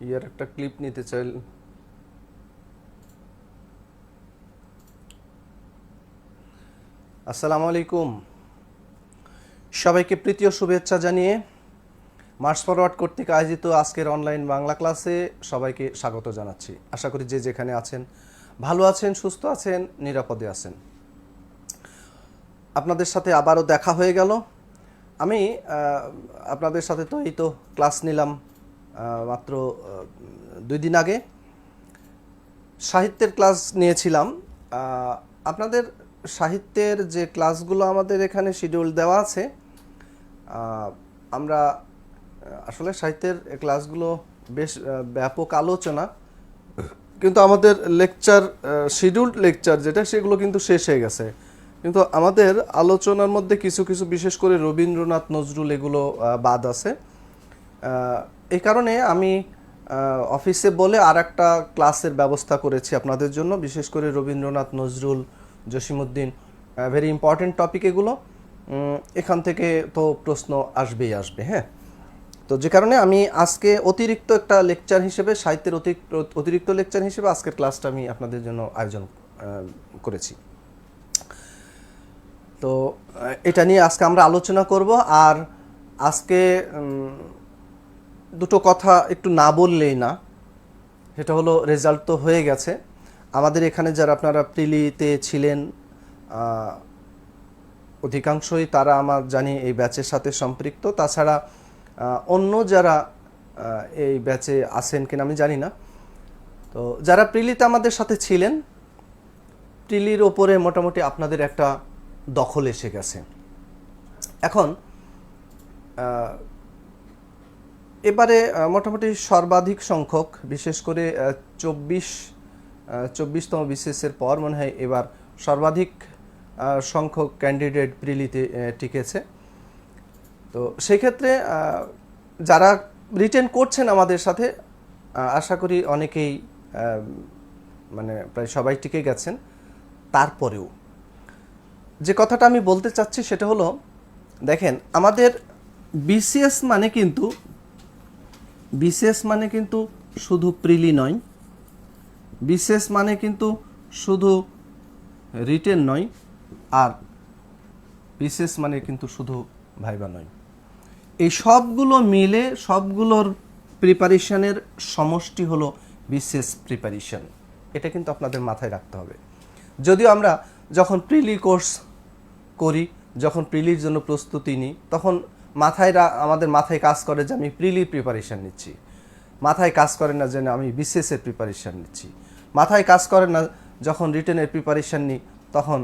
ইয়ার একটা ক্লিপ নিতে চাই। আসসালামু আলাইকুম, সবাইকে প্রীতি ও শুভেচ্ছা জানিয়ে মার্চ ফরওয়ার্ড কর্তৃক আয়োজিত আজকের অনলাইন বাংলা ক্লাসে সবাইকে স্বাগত জানাচ্ছি। আশা করি যে যেখানে আছেন ভালো আছেন, সুস্থ আছেন, নিরাপদে আছেন। আপনাদের সাথে আবারও দেখা হয়ে গেল। আমি আপনাদের সাথে তো এই তো ক্লাস নিলাম মাত্র 2 দিন আগে। সাহিত্যের ক্লাস নিয়েছিলাম। আপনাদের সাহিত্যের যে ক্লাসগুলো আমাদের এখানে শিডিউল দেওয়া আছে, আমরা আসলে সাহিত্যের ক্লাসগুলো বেশ ব্যাপক আলোচনা, কিন্তু আমাদের লেকচার শিডিউলড লেকচার যেটা সেগুলো কিন্তু শেষ হয়ে গেছে। কিন্তু আমাদের আলোচনার মধ্যে কিছু কিছু বিশেষ করে রবীন্দ্রনাথ, নজরুল এগুলো বাদ আছে। এই কারণে আমি অফিসে বলে আর একটা ক্লাসের ব্যবস্থা করেছি আপনাদের জন্য, বিশেষ করে Rabindranath, Nazrul, Jasimuddin, very important topic এগুলো। এখান থেকে তো প্রশ্ন আসবেই আসবে। হ্যাঁ, তো যে কারণে আমি আজকে অতিরিক্ত একটা লেকচার হিসেবে, সাহিত্যের অতিরিক্ত লেকচার হিসেবে আজকের ক্লাসটা আমি আপনাদের জন্য আয়োজন করেছি। তো এটা নিয়ে আজকে আমরা আলোচনা করব। আর আজকে দুটো কথা একটু না বললেই না, সেটা হলো রেজাল্ট তো হয়ে গেছে। আমাদের এখানে যারা আপনারা প্রিলিতে ছিলেন অধিকাংশই তারা আমার জানি এই ব্যাচের সাথে সম্পৃক্ত। তাছাড়া অন্য যারা এই ব্যাচে আছেন কিনা আমি জানি না। তো যারা প্রিলিতে আমাদের সাথে ছিলেন, প্রিলির ওপরে মোটামুটি আপনাদের একটা দখল এসে গেছে। এখন এবারে মোটামুটি সর্বাধিক সংখ্যক, বিশেষ করে 24তম বিসিএসের পর মনে হয় এবার সর্বাধিক সংখ্যক ক্যান্ডিডেট প্রিলিতে টিকেছে। তো সেই ক্ষেত্রে যারা রিটেন করছেন আমাদের সাথে, আশা করি অনেকেই মানে প্রায় সবাই টিকে গেছেন। তারপরেও যে কথাটা আমি বলতে চাচ্ছি সেটা হলো, দেখেন আমাদের বিসিএস মানে কিন্তু শুধু প্রিলি নয়, বিসিএস মানে কিন্তু শুধু রিটেন নয়, আর বিসিএস মানে কিন্তু শুধু ভাইবা নয়। এই সবগুলো মিলে সবগুলোর প্রিপারেশনের সমষ্টি হলো বিসিএস প্রিপারেশন। এটা কিন্তু আপনাদের মাথায় রাখতে হবে। যদিও আমরা যখন প্রিলি কোর্স করি, যখন প্রিলির জন্য প্রস্তুতি নিই, তখন আমাদের মাথায় কাজ করে যে আমি প্রিলির প্রিপারেশন নিচ্ছি, মাথায় কাজ করে না যে আমি বিসিএসের প্রিপারেশন নিচ্ছি, মাথায় কাজ করে না যখন রিটেনের প্রিপারেশন নিই তখন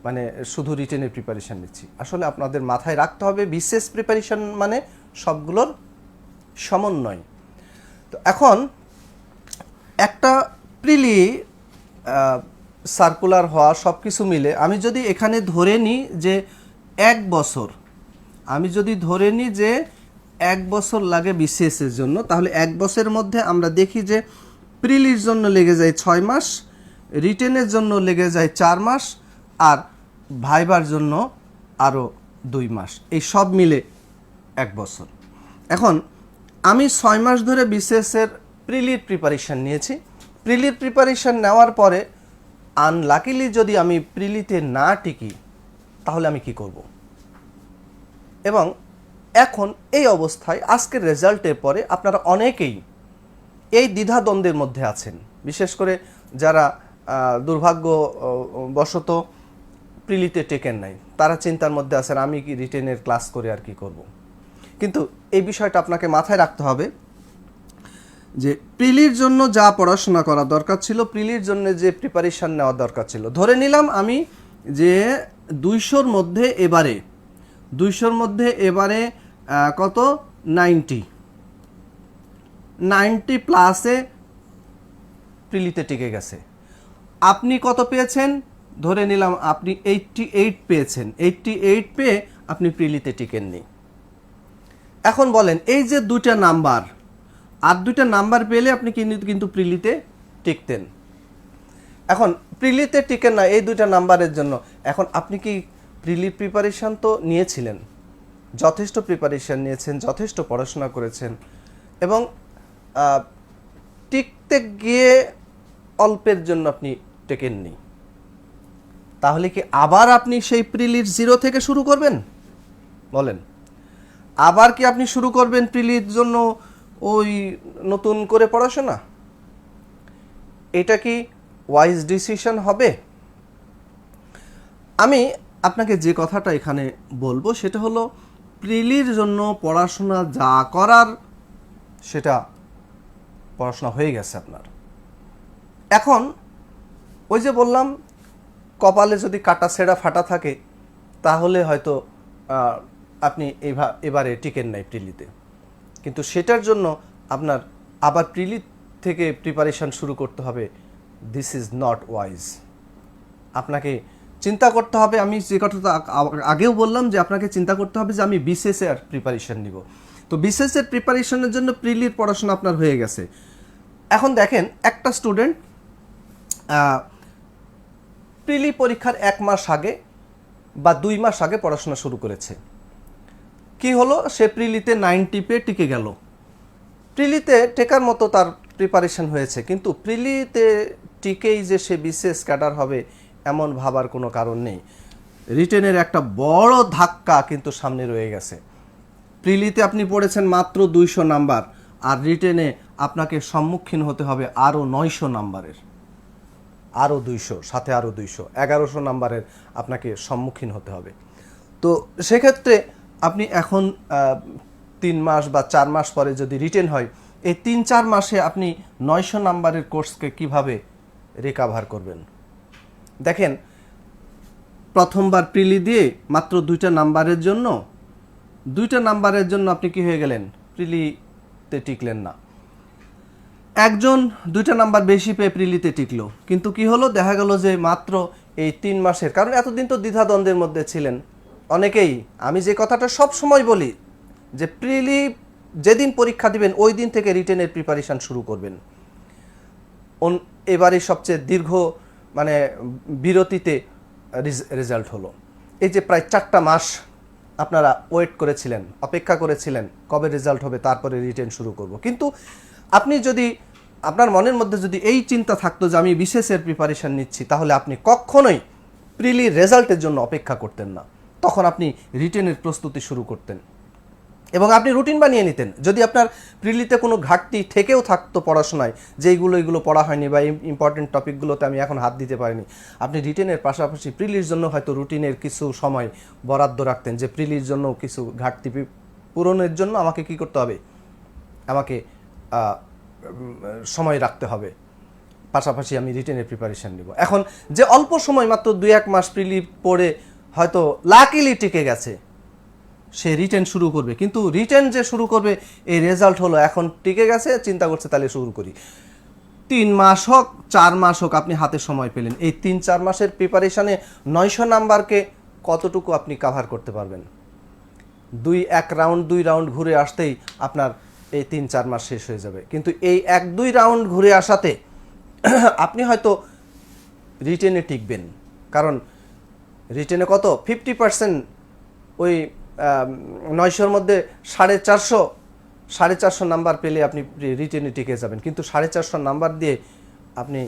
মানে শুধু রিটেনের প্রিপারেশন নিচ্ছি। আসলে আপনাদের মাথায় রাখতে হবে বিসিএস প্রিপারেশন মানে সবগুলোর সমন্বয়। তো এখন একটা প্রিলি সার্কুলার হওয়া সব কিছু মিলে আমি যদি এখানে ধরে নিই যে 1 বছর, আমি যদি ধরে নিই যে 1 বছর লাগে বিসিএসের জন্য, তাহলে 1 বছরের মধ্যে আমরা দেখি যে প্রিলির জন্য লেগে যায় 6 মাস, রিটেনের জন্য লেগে যায় 4 মাস, আর ভাইবার জন্য আরও 2 মাস। এই সব মিলে 1 বছর। এখন আমি 6 মাস ধরে বিসিএসের প্রিলির প্রিপারেশান নিয়েছি। প্রিলির প্রিপারেশান নেওয়ার পরে আনলাকিলি যদি আমি প্রিলিতে না টিকি, তাহলে আমি কি করব? এবং এখন এই অবস্থায় আজকের রেজাল্টের পরে আপনারা অনেকেই এই দ্বিধাদ্বন্দ্বের মধ্যে আছেন, বিশেষ করে যারা দুর্ভাগ্যবশত প্রিলিতে টেকেন নাই, তারা চিন্তার মধ্যে আছেন আমি কি রিটেনের ক্লাস করে আর কি করব। কিন্তু এই বিষয়টা আপনাকে মাথায় রাখতে হবে যে প্রিলির জন্য যা পড়াশোনা করা দরকার ছিল, প্রিলির জন্য যে প্রিপারেশান নেওয়া দরকার ছিল, ধরে নিলাম আমি যে 200-র মধ্যে এবারে কত 90 প্লাসে প্রিলিতে টিকে গেছে। আপনি কত পেয়েছেন? ধরে নিলাম আপনি 88 পেয়েছেন। 88 পেয়ে আপনি প্রিলিতে টিকেননি। এখন বলেন, এই যে 2টা নাম্বার, আর 2টা নাম্বার পেলে আপনি কিন্তু প্রিলিতে টিকতেন। এখন প্রিলিতে টিকেন না এই 2টা নাম্বারের জন্য। এখন আপনি কি প্রিলির প্রিপারেশন তো নিয়েছিলেন, যথেষ্ট প্রিপারেশন নিয়েছেন, যথেষ্ট পড়াশোনা করেছেন এবং টিকতে গিয়ে অল্পের জন্য আপনি টেকেননি, তাহলে কি আবার আপনি সেই প্রিলির জিরো থেকে শুরু করবেন? বলেন, আবার কি আপনি শুরু করবেন প্রিলির জন্য ওই নতুন করে পড়াশোনা? এটা কি ওয়াইজ ডিসিশন হবে? আমি আপনাকে যে কথাটা এখানে বলবো সেটা হলো, প্রিলির জন্য পড়াশোনা যা করার সেটা পড়াশোনা হয়ে গেছে আপনার। এখন ওই যে বললাম, কপালে যদি কাটা ছেঁড়া ফাটা থাকে তাহলে হয়তো আপনি এবারে টিকেন নাই প্রিলিতে, কিন্তু সেটার জন্য আপনার আবার প্রিলি থেকে প্রিপারেশান শুরু করতে হবে। This is not wise. আপনাকে চিন্তা করতে হবে, আমি যে কথাটা আগেও বললাম যে আপনাকে চিন্তা করতে হবে যে আমি বিসিএসের প্রিপারেশান নিব। তো বিসিএসের প্রিপারেশনের জন্য প্রিলির পড়াশোনা আপনার হয়ে গেছে। এখন দেখেন, একটা স্টুডেন্ট প্রিলি পরীক্ষার 1 মাস আগে বা 2 মাস আগে পড়াশোনা শুরু করেছে। কি হলো, সে প্রিলিতে 90 পেয়ে টিকে গেল। প্রিলিতে টেকার মতো তার প্রিপারেশন হয়েছে, কিন্তু প্রিলিতে টিকেই যে সে বিসিএস ক্যাডার হবে এমন ভাবার কোনো কারণ নেই। রিটেনের একটা বড় ধাক্কা কিন্তু সামনে রয়ে গেছে। প্রিলিতে আপনি পড়েছেন মাত্র 200 নাম্বার, আর রিটেনে আপনাকে সম্মুখীন হতে হবে আরও 900 নাম্বারের, আরও 200, সাথে আরও 200, 1100 নাম্বারের আপনাকে সম্মুখীন হতে হবে। তো সেক্ষেত্রে আপনি এখন 3 মাস বা 4 মাস পরে যদি রিটেন হয়, এই 3-4 মাসে আপনি 900 নাম্বারের কোর্সকে কিভাবে রিকাভার করবেন? দেখেন, প্রথমবার প্রিলি দিয়ে মাত্র 2টা নাম্বারের জন্য আপনি কি হয়ে গেলেন? প্রিলিতে টিকলেন না। একজন 2টা নাম্বার বেশি পেয়ে প্রিলিতে টিকলো, কিন্তু কি হলো, দেখা গেল যে মাত্র এই 3 মাসের, কারণ এতদিন তো দ্বিধাদ্বন্দ্বের মধ্যে ছিলেন অনেকেই। আমি যে কথাটা সব সময় বলি যে প্রিলি যেদিন পরীক্ষা দিবেন ওই দিন থেকে রিটেনের প্রিপারেশান শুরু করবেন। এবারে সবচেয়ে দীর্ঘ বিরতিতে রেজাল্ট হলো। এই যে প্রায় 4টা মাস আপনারা ওয়েট করেছিলেন, অপেক্ষা করেছিলেন কবে রেজাল্ট হবে, তারপরে রিটেন শুরু করব। কিন্তু আপনি যদি আপনার মনের মধ্যে যদি এই চিন্তা থাকতো যে আমি বিসিএসের প্রিপারেশান নিচ্ছি, তাহলে আপনি কখনোই প্রিলির রেজাল্টের জন্য অপেক্ষা করতেন না। তখন আপনি রিটেনের প্রস্তুতি শুরু করতেন এবং আপনি রুটিন বানিয়ে নিতেন। যদি আপনার প্রিলিতে কোনো ঘাটতি থেকেও থাকতো পড়াশোনায়, যে এইগুলো পড়া হয়নি বা ইম্পর্টেন্ট টপিকগুলোতে আমি এখন হাত দিতে পারিনি, আপনি রিটেনের পাশাপাশি প্রিলির জন্য হয়তো রুটিনের কিছু সময় বরাদ্দ রাখতেন, যে প্রিলির জন্য কিছু ঘাটতি পূরণের জন্য আমাকে কি করতে হবে, আমাকে সময় রাখতে হবে, পাশাপাশি আমি রিটেনের প্রিপারেশান নিব। এখন যে অল্প সময় মাত্র 2-1 মাস প্রিলি পড়ে হয়তো লাকিলি টিকে গেছে, সে রিটেন শুরু করবে, কিন্তু রিটেন যে শুরু করবে এই রেজাল্ট হলো এখন টিকে গেছে, চিন্তা করছে তাহলে শুরু করি। 3 মাস হোক 4 মাস হোক আপনি হাতে সময় পেলেন, এই 3-4 মাসের প্রিপারেশানে 900 নাম্বারকে কতটুকু আপনি কাভার করতে পারবেন? 2 রাউন্ড ঘুরে আসতেই আপনার এই 3-4 মাস শেষ হয়ে যাবে। কিন্তু এই 1-2 রাউন্ড ঘুরে আসাতে আপনি হয়তো রিটেনে টিকবেন, কারণ রিটেনে কত 50%, ওই 900-র মধ্যে 450 নাম্বার পেলে আপনি রিটেনে টিকে যাবেন। কিন্তু 450 নাম্বার দিয়ে আপনি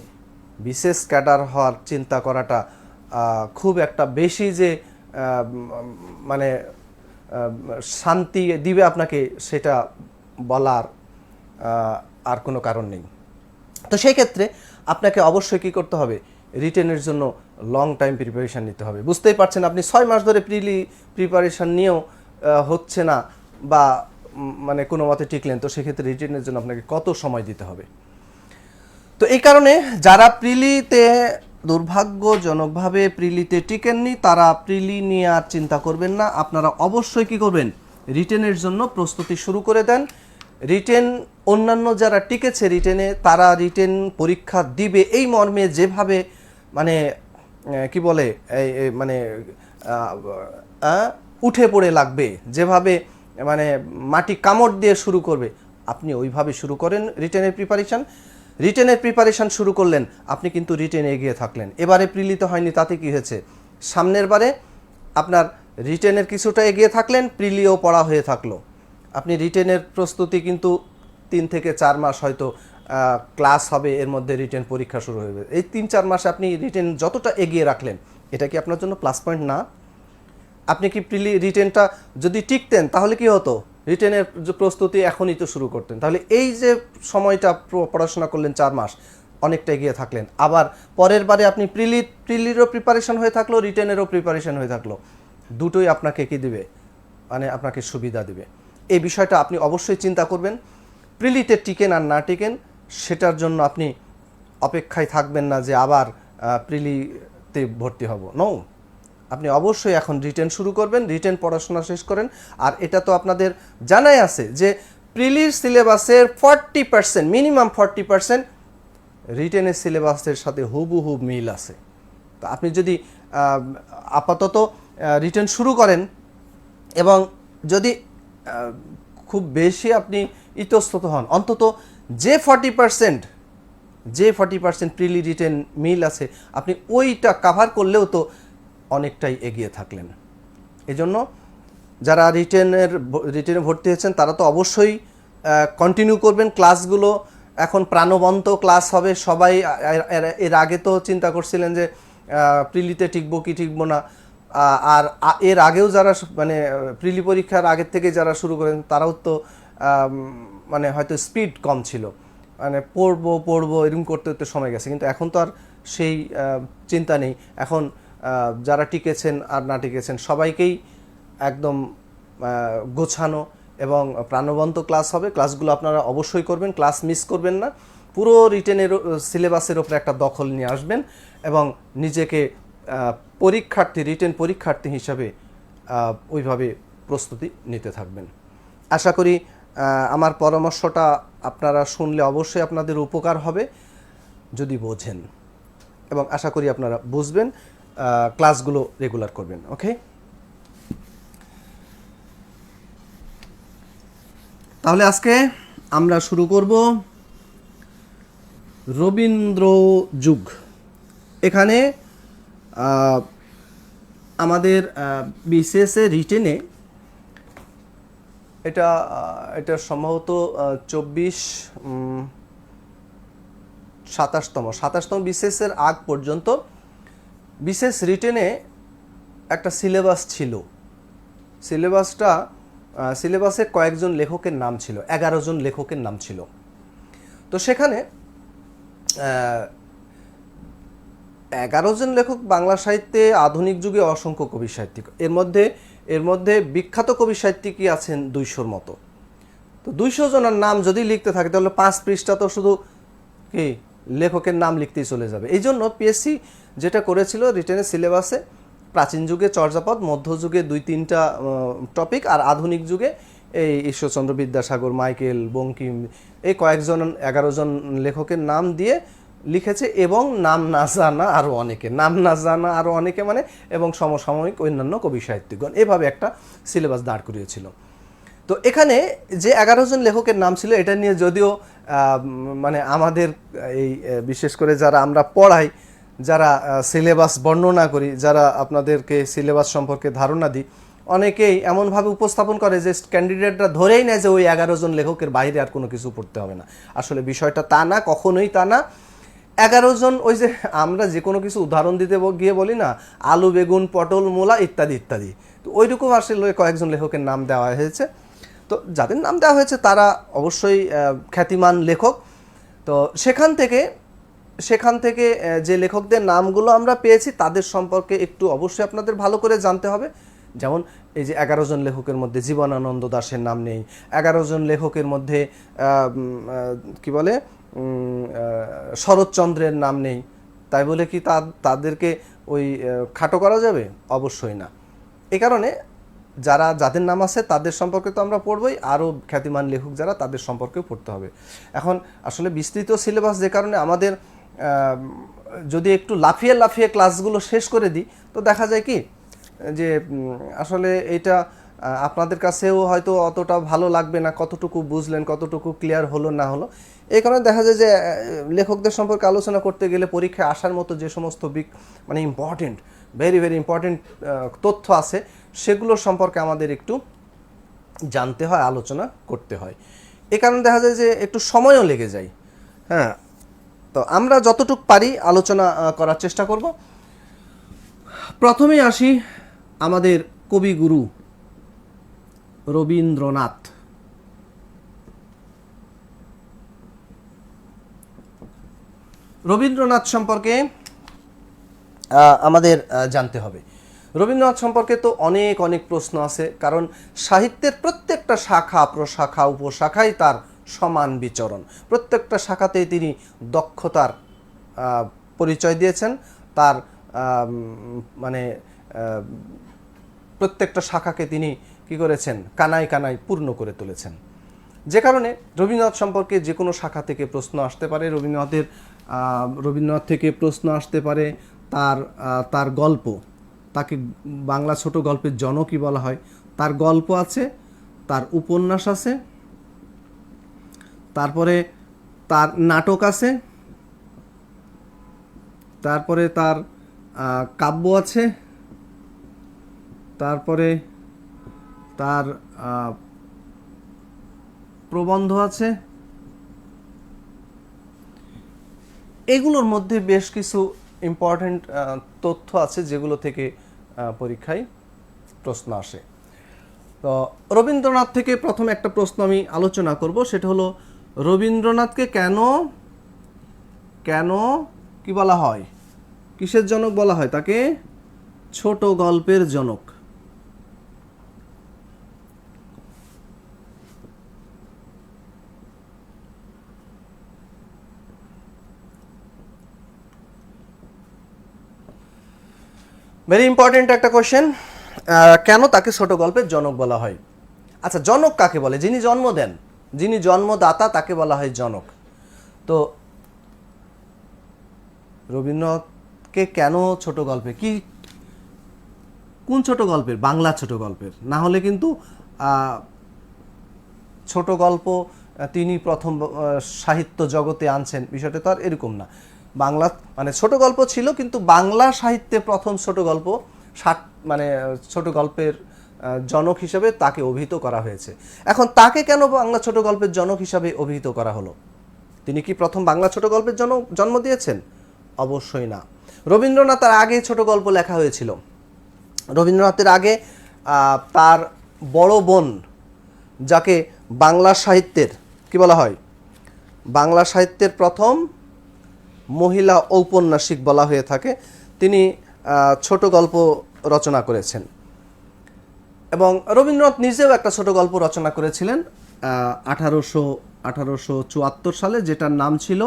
বিশেষ ক্যাডার হওয়ার চিন্তা করাটা খুব একটা বেশি যে শান্তি দিবে আপনাকে, সেটা বলার আর কোনো কারণ নেই। তো সেই ক্ষেত্রে আপনাকে অবশ্যই কী করতে হবে, রিটেনের জন্য লং টাইম প্রিপারেশান নিতে হবে। বুঝতেই পারছেন, আপনি 6 মাস ধরে প্রিপারেশান নিয়েও হচ্ছে না বা কোনো মতে টিকলেন, তো সেক্ষেত্রে রিটেনের জন্য আপনাকে কত সময় দিতে হবে। তো এই কারণে যারা প্রিলিতে দুর্ভাগ্যজনকভাবে প্রিলিতে টিকেননি, তারা প্রিলি নিয়ে আর চিন্তা করবেন না। আপনারা অবশ্যই কী করবেন, রিটেনের জন্য প্রস্তুতি শুরু করে দেন। রিটেন অন্যান্য যারা টিকেছে রিটেনে, তারা রিটেন পরীক্ষা দিবে এই মর্মে যেভাবে কি বলে উঠে পড়ে লাগবে, যেভাবে মাটি কামড় দিয়ে শুরু করবে, আপনি ওইভাবে শুরু করেন রিটেনের প্রিপারেশান শুরু করলেন, আপনি কিন্তু রিটেনে এগিয়ে থাকলেন। এবারে প্রিলিতে হয়নি, তাতে কি হয়েছে, সামনের বারে আপনার রিটেনের কিছুটা এগিয়ে থাকলেন, প্রিলিও পড়া হয়ে থাকলো। আপনি রিটেনের প্রস্তুতি কিন্তু 3 থেকে 4 মাস হয়তো ক্লাস হবে, এর মধ্যে রিটেন পরীক্ষা শুরু হবে। এই 3-4 মাসে আপনি রিটেন যতটা এগিয়ে রাখলেন, এটা কি আপনার জন্য প্লাস পয়েন্ট না? আপনি কি রিটেনটা যদি টিকতেন তাহলে কি হতো? রিটেনের যে প্রস্তুতি এখনই তো শুরু করতেন। তাহলে এই যে সময়টা পড়াশোনা করলেন 4 মাস, অনেকটা এগিয়ে থাকলেন। আবার পরের বারে আপনি প্রিলিরও প্রিপারেশন হয়ে থাকলো, রিটেনেরও প্রিপারেশন হয়ে থাকলো, দুটোই আপনাকে কি দিবে, মানে আপনাকে সুবিধা দিবে। এই বিষয়টা আপনি অবশ্যই চিন্তা করবেন। প্রিলিতে টিকেন আর না টিকেন সেটার জন্য আপনি অপেক্ষায় থাকবেন না যে আবার প্রিলিতে ভর্তি হব। নো, আপনি অবশ্যই এখন রিটেন শুরু করবেন, রিটেন পড়াশোনা শেষ করেন। আর এটা তো আপনাদের জানাই আছে যে প্রিলির সিলেবাসের 40%, মিনিমাম 40% রিটেনের সিলেবাসের সাথে হুবহু মিল আছে। তো আপনি যদি আপাতত রিটেন শুরু করেন এবং যদি খুব বেশি আপনি ইতস্তত হন, অন্তত যে 40% প্রিলি রিটেন মিল আছে, আপনি ওইটা কাভার করলেও তো অনেকটাই এগিয়ে থাকলেন। এজন্য যারা রিটেনে ভর্তি হয়েছেন তারা তো অবশ্যই কন্টিনিউ করবেন ক্লাসগুলো। এখন প্রাণবন্ত ক্লাস হবে। সবাই এর আগে তো চিন্তা করছিলেন যে প্রিলিতে টিকবো কি টিকবো না, আর এর আগেও যারা মানে প্রিলি পরীক্ষার আগের থেকে যারা শুরু করেন তারাও তো মানে হয়তো স্পিড কম ছিল, মানে পড়বো এরকম করতে করতে সময় গেছে। কিন্তু এখন তো আর সেই চিন্তা নেই। এখন যারা টিকেছেন আর না টিকেছেন সবাইকেই একদম গোছানো এবং প্রাণবন্ত ক্লাস হবে। ক্লাসগুলো আপনারা অবশ্যই করবেন, ক্লাস মিস করবেন না। পুরো রিটেনের সিলেবাসের ওপরে একটা দখল নিয়ে আসবেন এবং নিজেকে রিটেন পরীক্ষার্থী হিসাবে ওইভাবে প্রস্তুতি নিতে থাকবেন। আশা করি আমার পরামর্শটা আপনারা শুনলে অবশ্যই আপনাদের উপকার হবে যদি বোঝেন, এবং আশা করি আপনারা বুঝবেন, ক্লাসগুলো রেগুলার করবেন। ওকে, তাহলে আজকে আমরা শুরু করব রবীন্দ্র যুগ। এখানে আমাদের বিসিএসে রিটেনে এটা সম্ভবত 27তম বিসিএসের আগ পর্যন্ত বিসিএস রিটেনে একটা সিলেবাস ছিল। সিলেবাসে কয়েকজন লেখকের নাম ছিল, 11 জন লেখকের নাম ছিল। তো সেখানে 11 জন লেখক বাংলা সাহিত্যে আধুনিক যুগে অসংখ্য কবি সাহিত্যিক। এর মধ্যে বিখ্যাত কবি সাহিত্যিকই আছেন 200-র মতো। তো 200 জনের নাম যদি লিখতে থাকে তাহলে 5 পৃষ্ঠা তো শুধু কি লেখকের নাম লিখতেই চলে যাবে। এই জন্য পিএসসি যেটা করেছিল রিটেনের সিলেবাসে প্রাচীন যুগে চর্যাপদ, মধ্যযুগে 2-3টা টপিক, আর আধুনিক যুগে এই ঈশ্বরচন্দ্র বিদ্যাসাগর, মাইকেল, বঙ্কিম, এই 11 জন লেখকের নাম দিয়ে লিখেছে। এবং নাম না জানা আরও অনেকে মানে এবং সমসাময়িক অন্যান্য কবি সাহিত্যিকগণ, এভাবে একটা সিলেবাস দাঁড় করিয়েছিল। তো এখানে যে 11 জন লেখকের নাম ছিল, এটা নিয়ে যদিও মানে আমাদের এই বিশেষ করে যারা আমরা পড়াই, যারা সিলেবাস বর্ণনা করি, যারা আপনাদেরকে সিলেবাস সম্পর্কে ধারণা দিই, অনেকেই এমনভাবে উপস্থাপন করে যে ক্যান্ডিডেটরা ধরেই নেয় যে ওই 11 জন লেখকের বাইরে আর কোনো কিছু পড়তে হবে না। আসলে বিষয়টা তা না, কখনোই তা না। 11 জন, ওই যে আমরা যে কোনো কিছু উদাহরণ দিতে গিয়ে বলি না, আলু, বেগুন, পটল, মূলা ইত্যাদি ইত্যাদি, তো ওইরকম আসলে কয়েকজন লেখকের নাম দেওয়া হয়েছে। তো যাদের নাম দেওয়া হয়েছে তারা অবশ্যই খ্যাতিমান লেখক। তো সেখান থেকে যে লেখকদের নামগুলো আমরা পেয়েছি তাদের সম্পর্কে একটু অবশ্যই আপনাদের ভালো করে জানতে হবে। যেমন এই যে 11 জন লেখকের মধ্যে জীবনানন্দ দাশের নাম নেই, 11 জন লেখকের মধ্যে কি বলে শরৎচন্দ্রের নাম নেই, তাই বলে কি তাদেরকে ওই খাটো করা যাবে? অবশ্যই না। এই কারণে যাদের নাম আছে তাদের সম্পর্কে তো আমরা পড়বই, আরও খ্যাতিমান লেখক যারা তাদের সম্পর্কেও পড়তে হবে। এখন আসলে বিস্তৃত সিলেবাস, যে কারণে আমাদের যদি একটু লাফিয়ে ক্লাসগুলো শেষ করে দিই তো দেখা যায় কি যে আসলে এটা আপনাদের কাছেও হয়তো অতটা ভালো লাগবে না, কতটুকু বুঝলেন, কতটুকু ক্লিয়ার হলো না হলো। এই কারণে দেখা যায় যে লেখকদের সম্পর্কে আলোচনা করতে গেলে পরীক্ষায় আসার মতো যে সমস্ত মানে ইম্পর্টেন্ট ভেরি ভেরি ইম্পর্টেন্ট তথ্য আছে, সেগুলো সম্পর্কে আমাদের একটু জানতে হয়, আলোচনা করতে হয়। এ কারণে দেখা যায় যে একটু সময়ও লেগে যায়। হ্যাঁ, তো আমরা যতটুকু পারি আলোচনা করার চেষ্টা করব। প্রথমেই আসি আমাদের কবিগুরু রবীন্দ্রনাথ। রবীন্দ্রনাথ সম্পর্কে আমাদের জানতে হবে। রবীন্দ্রনাথ সম্পর্কে তো অনেক অনেক প্রশ্ন আছে, কারণ সাহিত্যের প্রত্যেকটা শাখা প্রশাখা উপশাখায় তার সমান বিচরণ। প্রত্যেকটা শাখাতেই তিনি দক্ষতার পরিচয় দিয়েছেন, তার মানে প্রত্যেকটা শাখাকে তিনি কি করেছেন, কানায় কানায় পূর্ণ করে তুলেছেন। যে কারণে রবীন্দ্রনাথ সম্পর্কে যে কোনো শাখা থেকে প্রশ্ন আসতে পারে। রবীন্দ্রনাথ থেকে প্রশ্ন আসতে পারে তার গল্প, তাকে বাংলা ছোট গল্পের জনকই বলা হয়। তার গল্প আছে, তার উপন্যাস আছে, তারপরে তার নাটক আছে, তারপরে তার কাব্য আছে, তারপরে তার প্রবন্ধ আছে। এগুলোর মধ্যে বেশ কিছু ইম্পর্ট্যান্ট তথ্য আছে যেগুলো থেকে পরীক্ষায় প্রশ্ন আসে। তো রবীন্দ্রনাথ থেকে প্রথম একটা প্রশ্ন আমি আলোচনা করব, সেটা হলো রবীন্দ্রনাথকে কেন কি বলা হয়, কিসের জনক বলা হয়? তাকে ছোট গল্পের জনক। ভেরি ইম্পর্টেন্ট একটা কোশ্চেন, কেন তাকে ছোট গল্পের জনক বলা হয়? আচ্ছা, জনক কাকে বলে? যিনি জন্ম দেন, যিনি জন্মদাতা, তাকে বলা হয় জনক। তো রবীন্দ্রনাথকে কেন ছোট গল্পে, কোন ছোট গল্পের? বাংলা ছোট গল্পের। না হলে কিন্তু ছোট গল্প তিনি প্রথম সাহিত্য জগতে আনছেন, বিষয়টা তো আর এরকম না। বাংলা মানে ছোট গল্প ছিল, কিন্তু বাংলা সাহিত্যে প্রথম ছোট গল্প মানে ছোট গল্পের জনক হিসেবে তাকে অভিহিত করা হয়েছে। এখন তাকে কেন বাংলা ছোট গল্পের জনক হিসাবে অভিহিত করা হলো? তিনি কি প্রথম বাংলা ছোট গল্পের জন্ম দিয়েছেন? অবশ্যই না। রবীন্দ্রনাথের আগে ছোট গল্প লেখা হয়েছিল। রবীন্দ্রনাথের আগে তার বড় বোন, যাকে বাংলা সাহিত্যের কি বলা হয়, বাংলা সাহিত্যের প্রথম মহিলা ঔপন্যাসিক বলা হয়ে থাকে, তিনি ছোট গল্প রচনা করেছেন। এবং রবীন্দ্রনাথ নিজেও একটা ছোট গল্প রচনা করেছিলেন 1874 সালে, যেটার নাম ছিল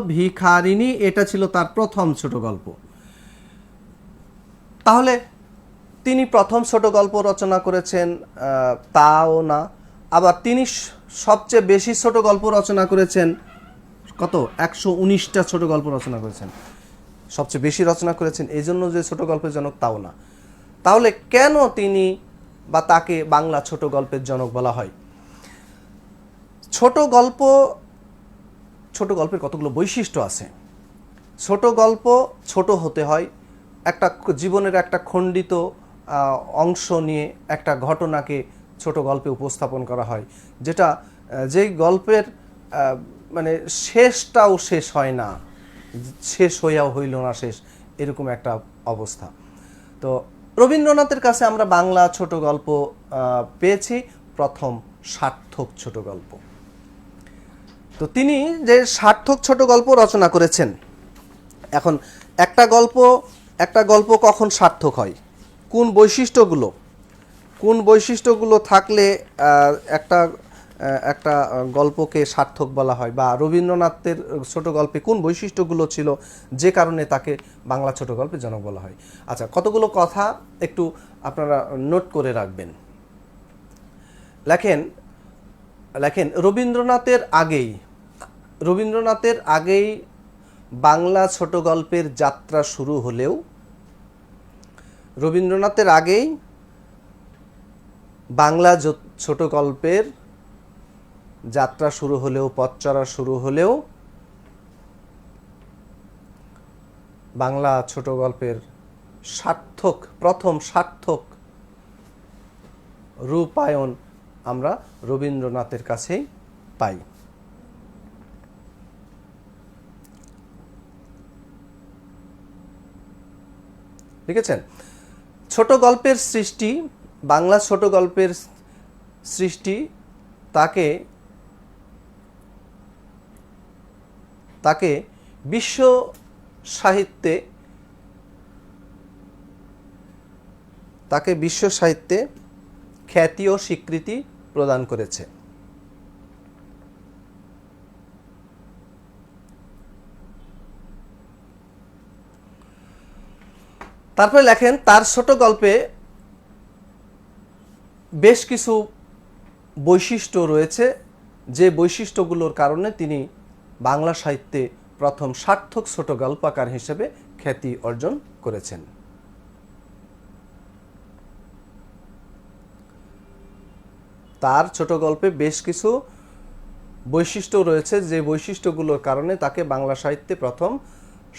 ভিখারিণী। এটা ছিল তার প্রথম ছোট গল্প। তাহলে তিনি প্রথম ছোট গল্প রচনা করেছেন তাও না, আবার তিনি সবচেয়ে বেশি ছোট গল্প রচনা করেছেন কত? 119টা ছোট গল্প রচনা করেছেন, সবচেয়ে বেশি রচনা করেছেন, এই জন্য যে ছোট গল্পের জনক তাও না। তাহলে কেন তিনি বা তাকে বাংলা ছোট গল্পের জনক বলা হয়? ছোট গল্পের কতগুলো বৈশিষ্ট্য আছে। ছোট গল্প ছোট হতে হয়, একটা জীবনের একটা খণ্ডিত অংশ নিয়ে একটা ঘটনাকে ছোট গল্পে উপস্থাপন করা হয়, যেই গল্পের মানে শেষটাও শেষ হয় না, শেষ হইয়াও হইল না শেষ, এরকম একটা অবস্থা। তো রবীন্দ্রনাথের কাছে আমরা বাংলা ছোট গল্প পেয়েছি প্রথম সার্থক ছোট গল্প। তো তিনি যে সার্থক ছোট গল্প রচনা করেছেন, এখন একটা গল্প কখন সার্থক হয়, কোন বৈশিষ্ট্যগুলো থাকলে একটা গল্পকে সার্থক বলা হয়, বা রবীন্দ্রনাথের ছোট গল্পে কোন বৈশিষ্ট্যগুলো ছিল যে কারণে তাকে বাংলা ছোট গল্পের জনক বলা হয়? আচ্ছা, কতগুলো কথা একটু আপনারা নোট করে রাখবেন। লেখেন রবীন্দ্রনাথের আগেই বাংলা ছোট গল্পের যাত্রা শুরু হলেও ছোট গল্পের যাত্রা শুরু হলেও, পথ চলা শুরু হলেও বাংলা ছোট গল্পের প্রথম সার্থক রূপায়ণ আমরা রবীন্দ্রনাথের কাছেই পাই। লিখেছেন ছোট গল্পের সৃষ্টি, বাংলা ছোট গল্পের সৃষ্টি তাকে বিশ্ব সাহিত্যে খ্যাতি ও স্বীকৃতি প্রদান করেছে। তারপরে লেখেন তার ছোট গল্পে বেশ কিছু বৈশিষ্ট্য রয়েছে, যে বৈশিষ্ট্যগুলোর কারণে তিনি বাংলা সাহিত্যে প্রথম সার্থক ছোট গল্পকার হিসেবে খ্যাতি অর্জন করেছেন। তার ছোট গল্পে বেশ কিছু বৈশিষ্ট্য রয়েছে, যে বৈশিষ্ট্যগুলোর কারণে তাকে বাংলা সাহিত্যে প্রথম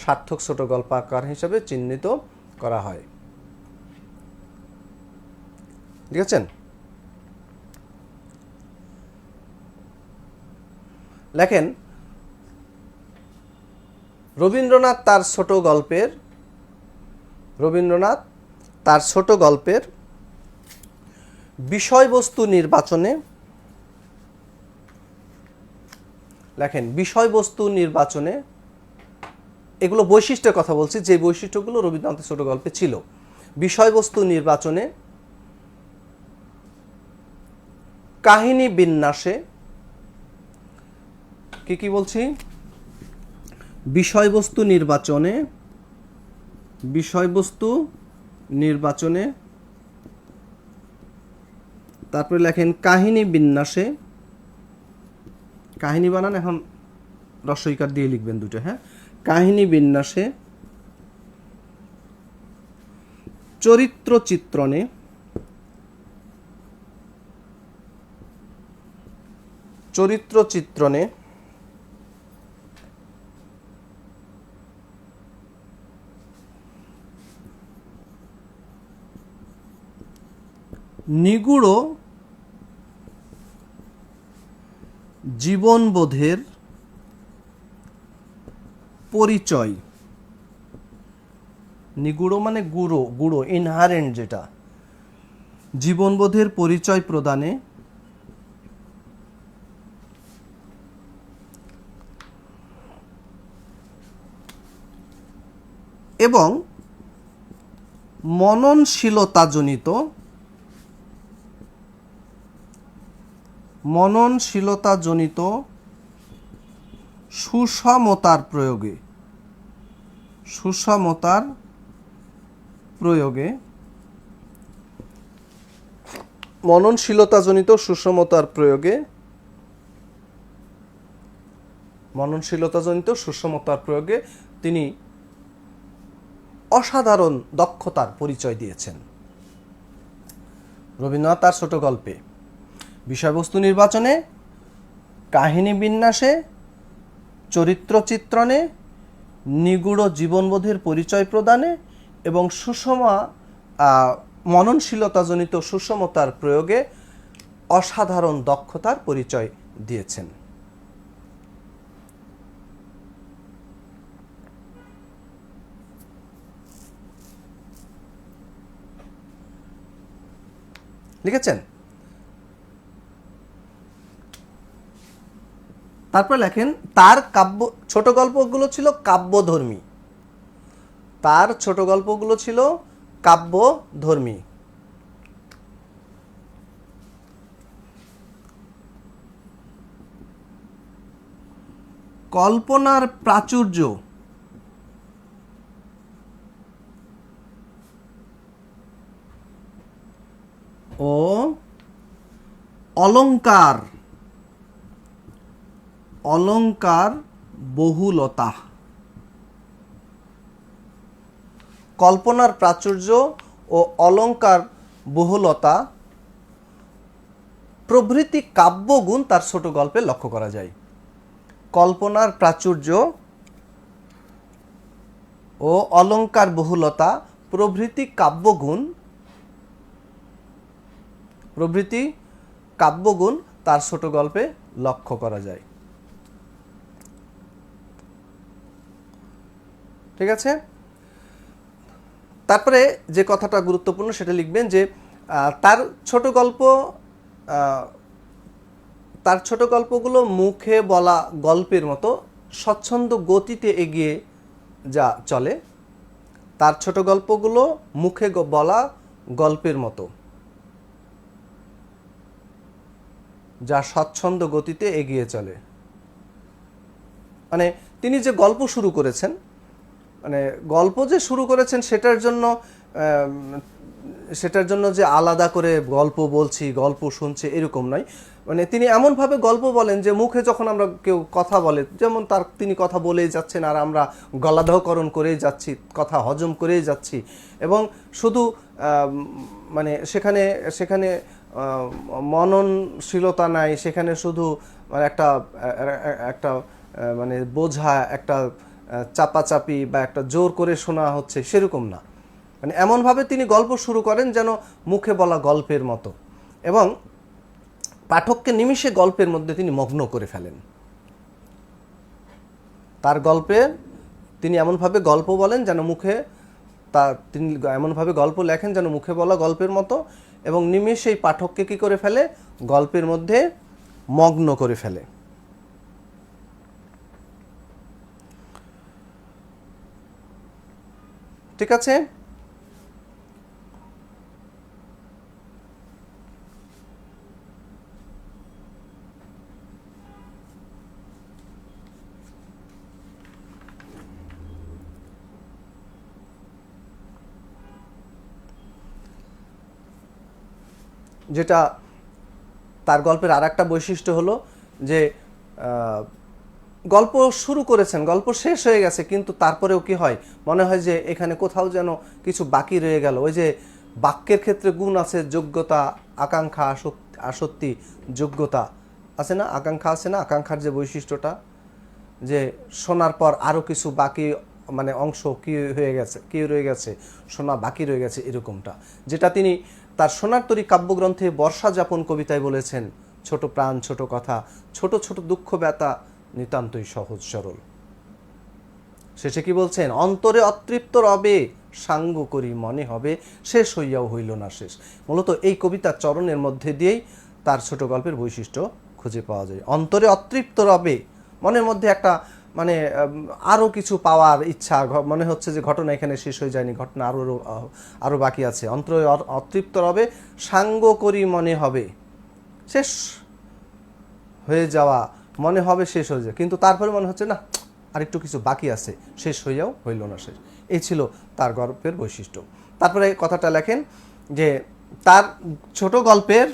সার্থক ছোট গল্পকার হিসেবে চিহ্নিত করা হয়। লিখেছেন লেখেন রবীন্দ্রনাথ তার ছোট গল্পের বিষয়বস্তু নির্বাচনে এগুলো বৈশিষ্ট্যের কথা বলছি, যে বৈশিষ্ট্যগুলো রবীন্দ্রনাথের ছোট গল্পে ছিল। বিষয়বস্তু নির্বাচনে, কাহিনী বিন্যাসে, কি বলছি, বিষয়বস্তু নির্বাচনে, তারপরে লেখেন কাহিনী বিন্যাসে, কাহিনী বানান এখন রস্বইকার দিয়ে লিখবেন দুটো, হ্যাঁ, কাহিনী বিন্যাসে, চরিত্র চিত্রণে, নিগূঢ় জীবনবোধের পরিচয়, নিগূঢ় মানে গুঁড়ো ইনহারেন্ট, যেটা জীবনবোধের পরিচয় প্রদানে, এবং মননশীলতাজনিত সুষমতার প্রয়োগে তিনি অসাধারণ দক্ষতার পরিচয় দিয়েছেন। রবীন্দ্রনাথ তার ছোট গল্পে বিষয়বস্তু নির্বাচনে, কাহিনী বিন্যাসে, চরিত্র চিত্রণে, নিগূঢ় জীবনবোধের পরিচয় প্রদানে এবং মননশীলতাজনিত সুষমতার প্রয়োগে অসাধারণ দক্ষতার পরিচয় দিয়েছেন। লিখেছেন তারপর লেখেন তার ছোট গল্পগুলো ছিল কাব্যধর্মী। কল্পনার প্রাচুর্য ও অলংকার বহুলতা, কল্পনার প্রাচুর্য ও অলংকার বহুলতা প্রভৃতি কাব্যগুণ তার ছোট গল্পে লক্ষ্য করা যায়। কল্পনার প্রাচুর্য ও অলংকার বহুলতা প্রভৃতি কাব্যগুণ তার ছোট গল্পে লক্ষ্য করা যায়। ঠিক আছে, তারপরে যে কথাটা গুরুত্বপূর্ণ সেটা লিখবেন যে তার ছোট গল্পগুলো মুখে বলা গল্পের মতো স্বচ্ছন্দ গতিতে এগিয়ে যা চলে। তার ছোট গল্পগুলো মুখে বলা গল্পের মতো যা স্বচ্ছন্দ গতিতে এগিয়ে চলে। মানে তিনি যে গল্প শুরু করেছেন, মানে গল্প যে শুরু করেছেন সেটার জন্য যে আলাদা করে গল্প বলছি, গল্প শুনছে এরকম নয়। মানে তিনি এমনভাবে গল্প বলেন যে মুখে যখন আমরা কেউ কথা বলে, যেমন তিনি কথা বলেই যাচ্ছেন আর আমরা গলাধঃকরণ করেই যাচ্ছি, কথা হজম করেই যাচ্ছি, এবং শুধু মানে সেখানে মননশীলতা নাই, সেখানে শুধু মানে একটা মানে বোঝা, একটা চাপাচাপি বা একটা জোর করে শোনা হচ্ছে সেরকম না। মানে এমনভাবে তিনি গল্প শুরু করেন যেন মুখে বলা গল্পের মতো, এবং পাঠককে নিমিষে গল্পের মধ্যে তিনি মগ্ন করে ফেলেন। তার গল্পে তিনি এমনভাবে গল্প বলেন যেন তিনি এমনভাবে গল্প লেখেন যেন মুখে বলা গল্পের মতো, এবং নিমিষেই পাঠককে কী করে ফেলে? গল্পের মধ্যে মগ্ন করে ফেলে। ঠিক আছে, যেটা তার গল্পের আর একটা বৈশিষ্ট্য হলো যে গল্প শুরু করেছেন, গল্প শেষ হয়ে গেছে, কিন্তু তারপরেও কি হয়, মনে হয় যে এখানে কোথাও যেন কিছু বাকি রয়ে গেল। ওই যে বাক্যের ক্ষেত্রে গুণ আছে, যোগ্যতা, আকাঙ্ক্ষা, আসক্তি, যোগ্যতা আছে না, আকাঙ্ক্ষা আছে না, আকাঙ্ক্ষার যে বৈশিষ্ট্যটা, যে শোনার পর আরও কিছু বাকি মানে অংশ কি রয়ে গেছে, শোনা বাকি রয়ে গেছে, এরকমটা, যেটা তিনি তার সোনার তরী কাব্যগ্রন্থে বর্ষা যাপন কবিতায় বলেছেন, ছোট প্রাণ, ছোট কথা, ছোট ছোট দুঃখ ব্যথা নিতান্তই সহজ সরল। শেষে কি বলছেন? অন্তরে অতৃপ্ত রবে, সাঙ্গ করি মনে হবে, শেষ হইয়াও হইল না শেষ। মূলত এই কবিতার চরণের মধ্যে দিয়েই তার ছোট গল্পের বৈশিষ্ট্য খুঁজে পাওয়া যায়। অন্তরে অতৃপ্ত রবে, মনের মধ্যে একটা মানে আরও কিছু পাওয়ার ইচ্ছা, মনে হচ্ছে যে ঘটনা এখানে শেষ হয়ে যায়নি, ঘটনা আরও বাকি আছে। অন্তরে অতৃপ্ত রবে, সাঙ্গ করি মনে হবে, শেষ হয়ে যাওয়া মনে হবে, শেষ হয়ে যায়, কিন্তু তারপরে মনে হচ্ছে না আরেকটু কিছু বাকি আছে, শেষ হইয়াও হইল না শেষ। এই ছিল তার গল্পের বৈশিষ্ট্য। তারপরে কথাটা লেখেন যে তার ছোট গল্পের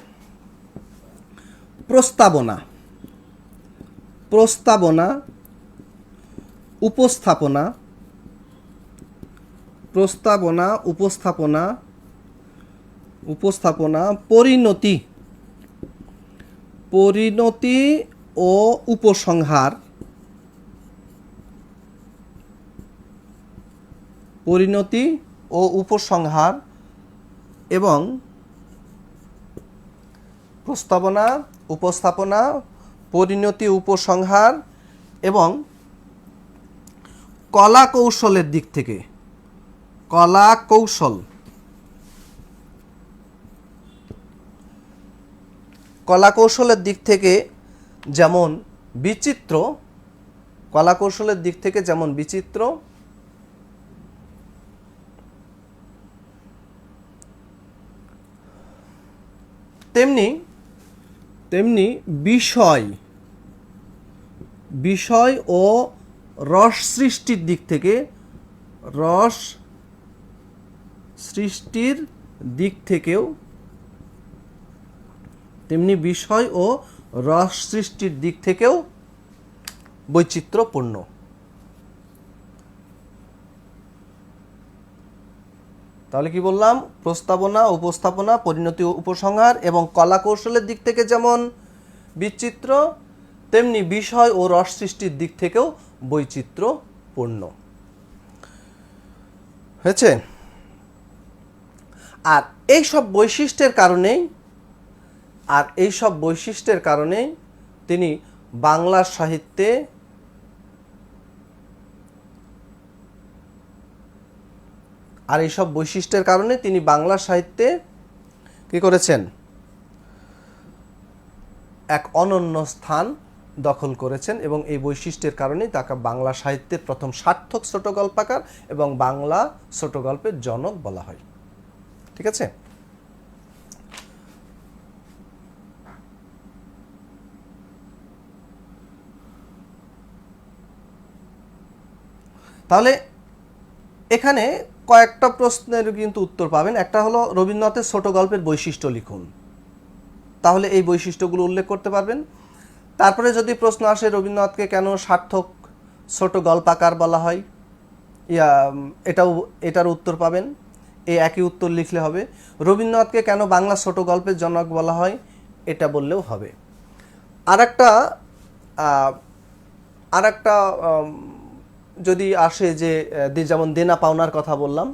প্রস্তাবনা, উপস্থাপনা, পরিণতি ও উপসংহার, এবং প্রস্তাবনা, উপস্থাপনা, পরিণতি, উপসংহার এবং কলা কৌশলের দিক থেকে, কলা কৌশলের দিক থেকে যেমন বিচিত্র, তেমনি বিষয় ও রস সৃষ্টির দিক থেকেও বৈচিত্র্যপূর্ণ। তাহলে কি বললাম? প্রস্তাবনা, উপস্থাপনা, পরিণতি, উপসংহার এবং কলা কৌশলের দিক থেকে যেমন বিচিত্র, তেমনি বিষয় ও রস সৃষ্টির দিক থেকেও বৈচিত্র্যপূর্ণ। হয়েছে। আর এই সব বৈশিষ্ট্যের কারণেই তিনি বাংলা সাহিত্যে কি করেছেন, এক অনন্য স্থান দখল করেছেন, এবং এই বৈশিষ্ট্যের কারণেই তাকে বাংলা সাহিত্যের প্রথম সার্থক ছোট গল্পকার এবং বাংলা ছোট গল্পের জনক বলা হয়। ঠিক আছে। তাহলে এখানে কয়েকটা প্রশ্নের কিন্তু উত্তর পাবেন। একটা হলো রবীন্দ্রনাথের ছোট গল্পের বৈশিষ্ট্য লিখুন, তাহলে এই বৈশিষ্ট্যগুলো উল্লেখ করতে পারবেন। তারপরে যদি প্রশ্ন আসে রবীন্দ্রনাথকে কেন সার্থক ছোট গল্পকার বলা হয়, এটার উত্তর পাবেন, এই একই উত্তর লিখলে হবে। রবীন্দ্রনাথকে কেন বাংলা ছোট গল্পের জনক বলা হয়, এটা বললেও হবে। আর একটা যদি আসে যে যেমন দেনা পাওনার কথা বললাম,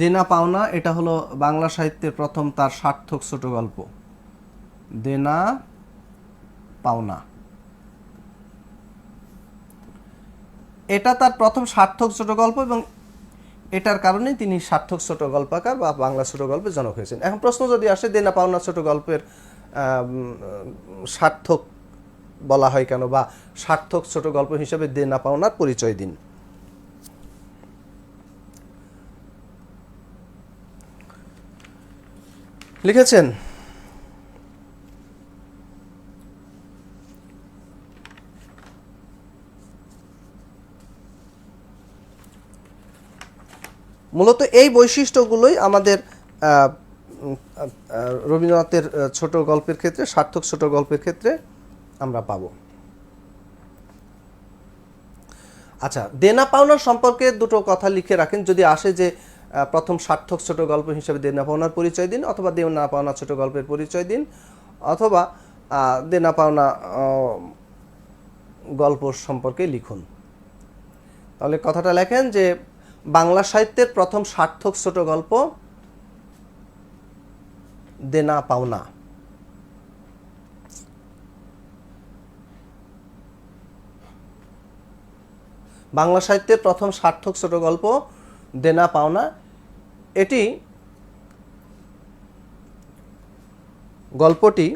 দেনা পাওনা এটা হলো বাংলা সাহিত্যের প্রথম তার সার্থক ছোট গল্প, দেনা পাওনা। এটা তার প্রথম সার্থক ছোট গল্প এবং এটার কারণে তিনি সার্থক ছোট গল্পকার বা বাংলা ছোট গল্পের জনক হয়েছেন। এখন প্রশ্ন যদি আসে দেনা পাওনা ছোট গল্পের সার্থক বলা হয় কেন, বা সার্থক ছোট গল্প হিসেবে দেনা পাওনার পরিচয় দিন। লিখেছেন মূলত এই বৈশিষ্ট্যগুলোই আমাদের রবীন্দ্রনাথের ছোট গল্পের ক্ষেত্রে, সার্থক ছোট গল্পের ক্ষেত্রে আমরা পাব। আচ্ছা, দেনা পাওনার সম্পর্কে দুটো কথা লিখে রাখেন। যদি আসে যে প্রথম সার্থক ছোট গল্প হিসেবে দেনা পাওনার পরিচয় দিন, অথবা দেনা পাওনা ছোট গল্পের পরিচয় দিন, অথবা দেনা পাওনা গল্প সম্পর্কে লিখুন। তাহলে কথাটা লেখেন যে বাংলা সাহিত্যের প্রথম সার্থক ছোট গল্প দেনা পাওনা। বাংলা সাহিত্যের প্রথম সার্থক ছোট গল্প দেনা পাওনা। গল্পটি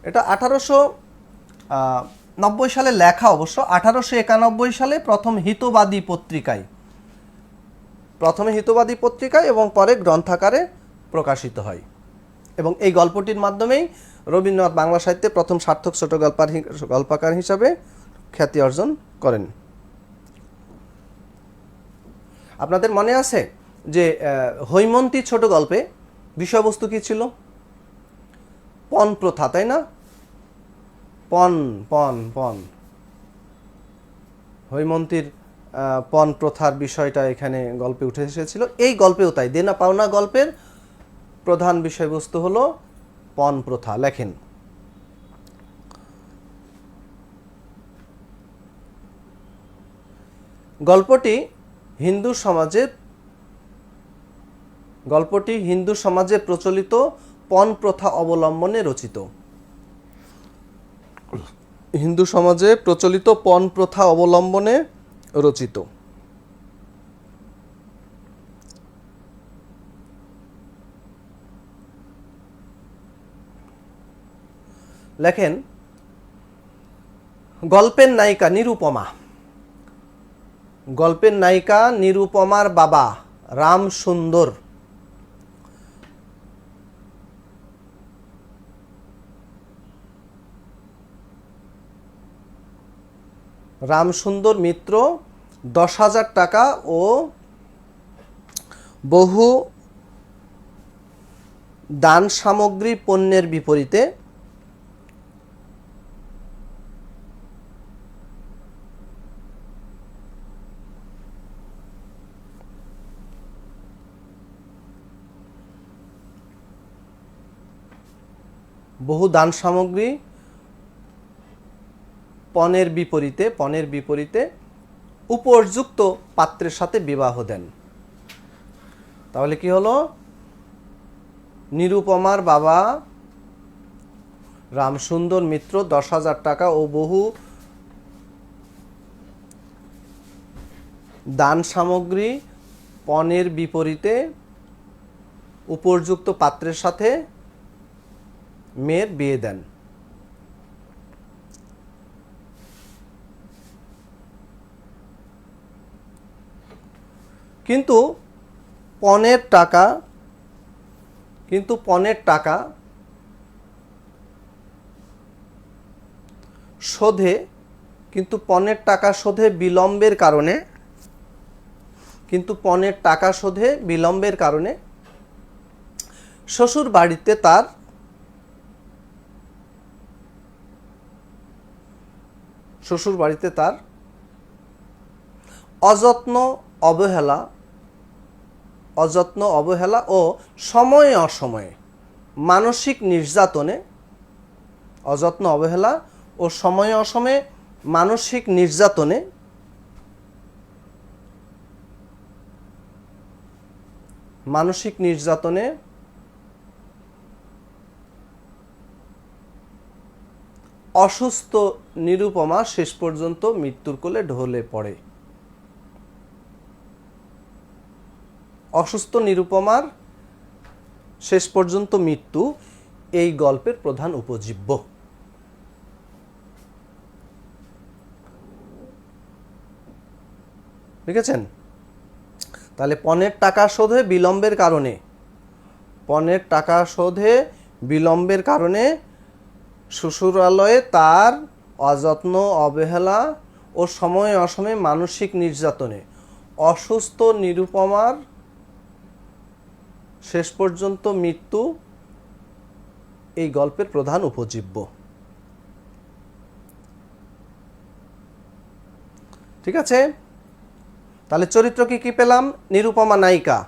এটা 1890 সালে লেখা, অবশ্য 1891 সালে প্রথমে হিতবাদী পত্রিকায় এবং পরে গ্রন্থাকারে প্রকাশিত হয়, এবং এই গল্পটির মাধ্যমেই রবীন্দ্রনাথ বাংলা সাহিত্যে প্রথম সার্থক ছোট গল্পকার হিসাবে খ্যাতি অর্জন করেন। আপনাদের মনে আছে যে হৈমন্তী ছোট গল্পে বিষয়বস্তু কি ছিল? পণ প্রথা, তাই না? পণ হৈমন্তীর পণ প্রথার বিষয়টা এখানে গল্পে উঠে এসেছিল। এই গল্পেও তাই, দেনা পাওনা গল্পের প্রধান বিষয়বস্তু হলো পণ প্রথা। লেখেন গল্পটি হিন্দু সমাজে প্রচলিত পণ প্রথা অবলম্বনে রচিত। হিন্দু সমাজে প্রচলিত পণ প্রথা অবলম্বনে রচিত। লেখেন গল্পের নায়িকা নিরুপমার বাবা রামসুন্দর মিত্র 10,000 টাকা ও বহু দান সামগ্রী পণ্যের বিপরীতে বহু দান সামগ্রী পণের বিপরীতে উপযুক্ত পাত্রের সাথে বিবাহ দেন। তাহলে কি হলো, নিরুপমার বাবা রামসুন্দর মিত্র 10,000 টাকা ও বহু দান সামগ্রী পণের বিপরীতে উপযুক্ত পাত্রের সাথে মেয়ের বিয়ে দেন। কিন্তু পণের টাকা শোধে বিলম্বের কারণে শ্বশুর বাড়িতে তার অযত্ন অবহেলা ও সময়ে অসময়ে মানসিক নির্যাতনে অসুস্থ নিরুপমা শেষ পর্যন্ত মৃত্যুর কোলে ঢলে পড়ে। অসুস্থ নিরুপমার শেষ পর্যন্ত মৃত্যু এই গল্পের প্রধান উপজীব্য। বুঝেছেন? তাহলে পণের টাকা শোধে বিলম্বের কারণে শ্বশুরালয়ে তার অযত্ন অবহেলা ও সময়ে অসময়ে মানসিক নির্যাতনে অসুস্থ নিরুপমার শেষ পর্যন্ত মৃত্যু এই গল্পের প্রধান উপজীব্য। ঠিক আছে? তাহলে চরিত্র কি পেলাম? নিরুপমা নায়িকা,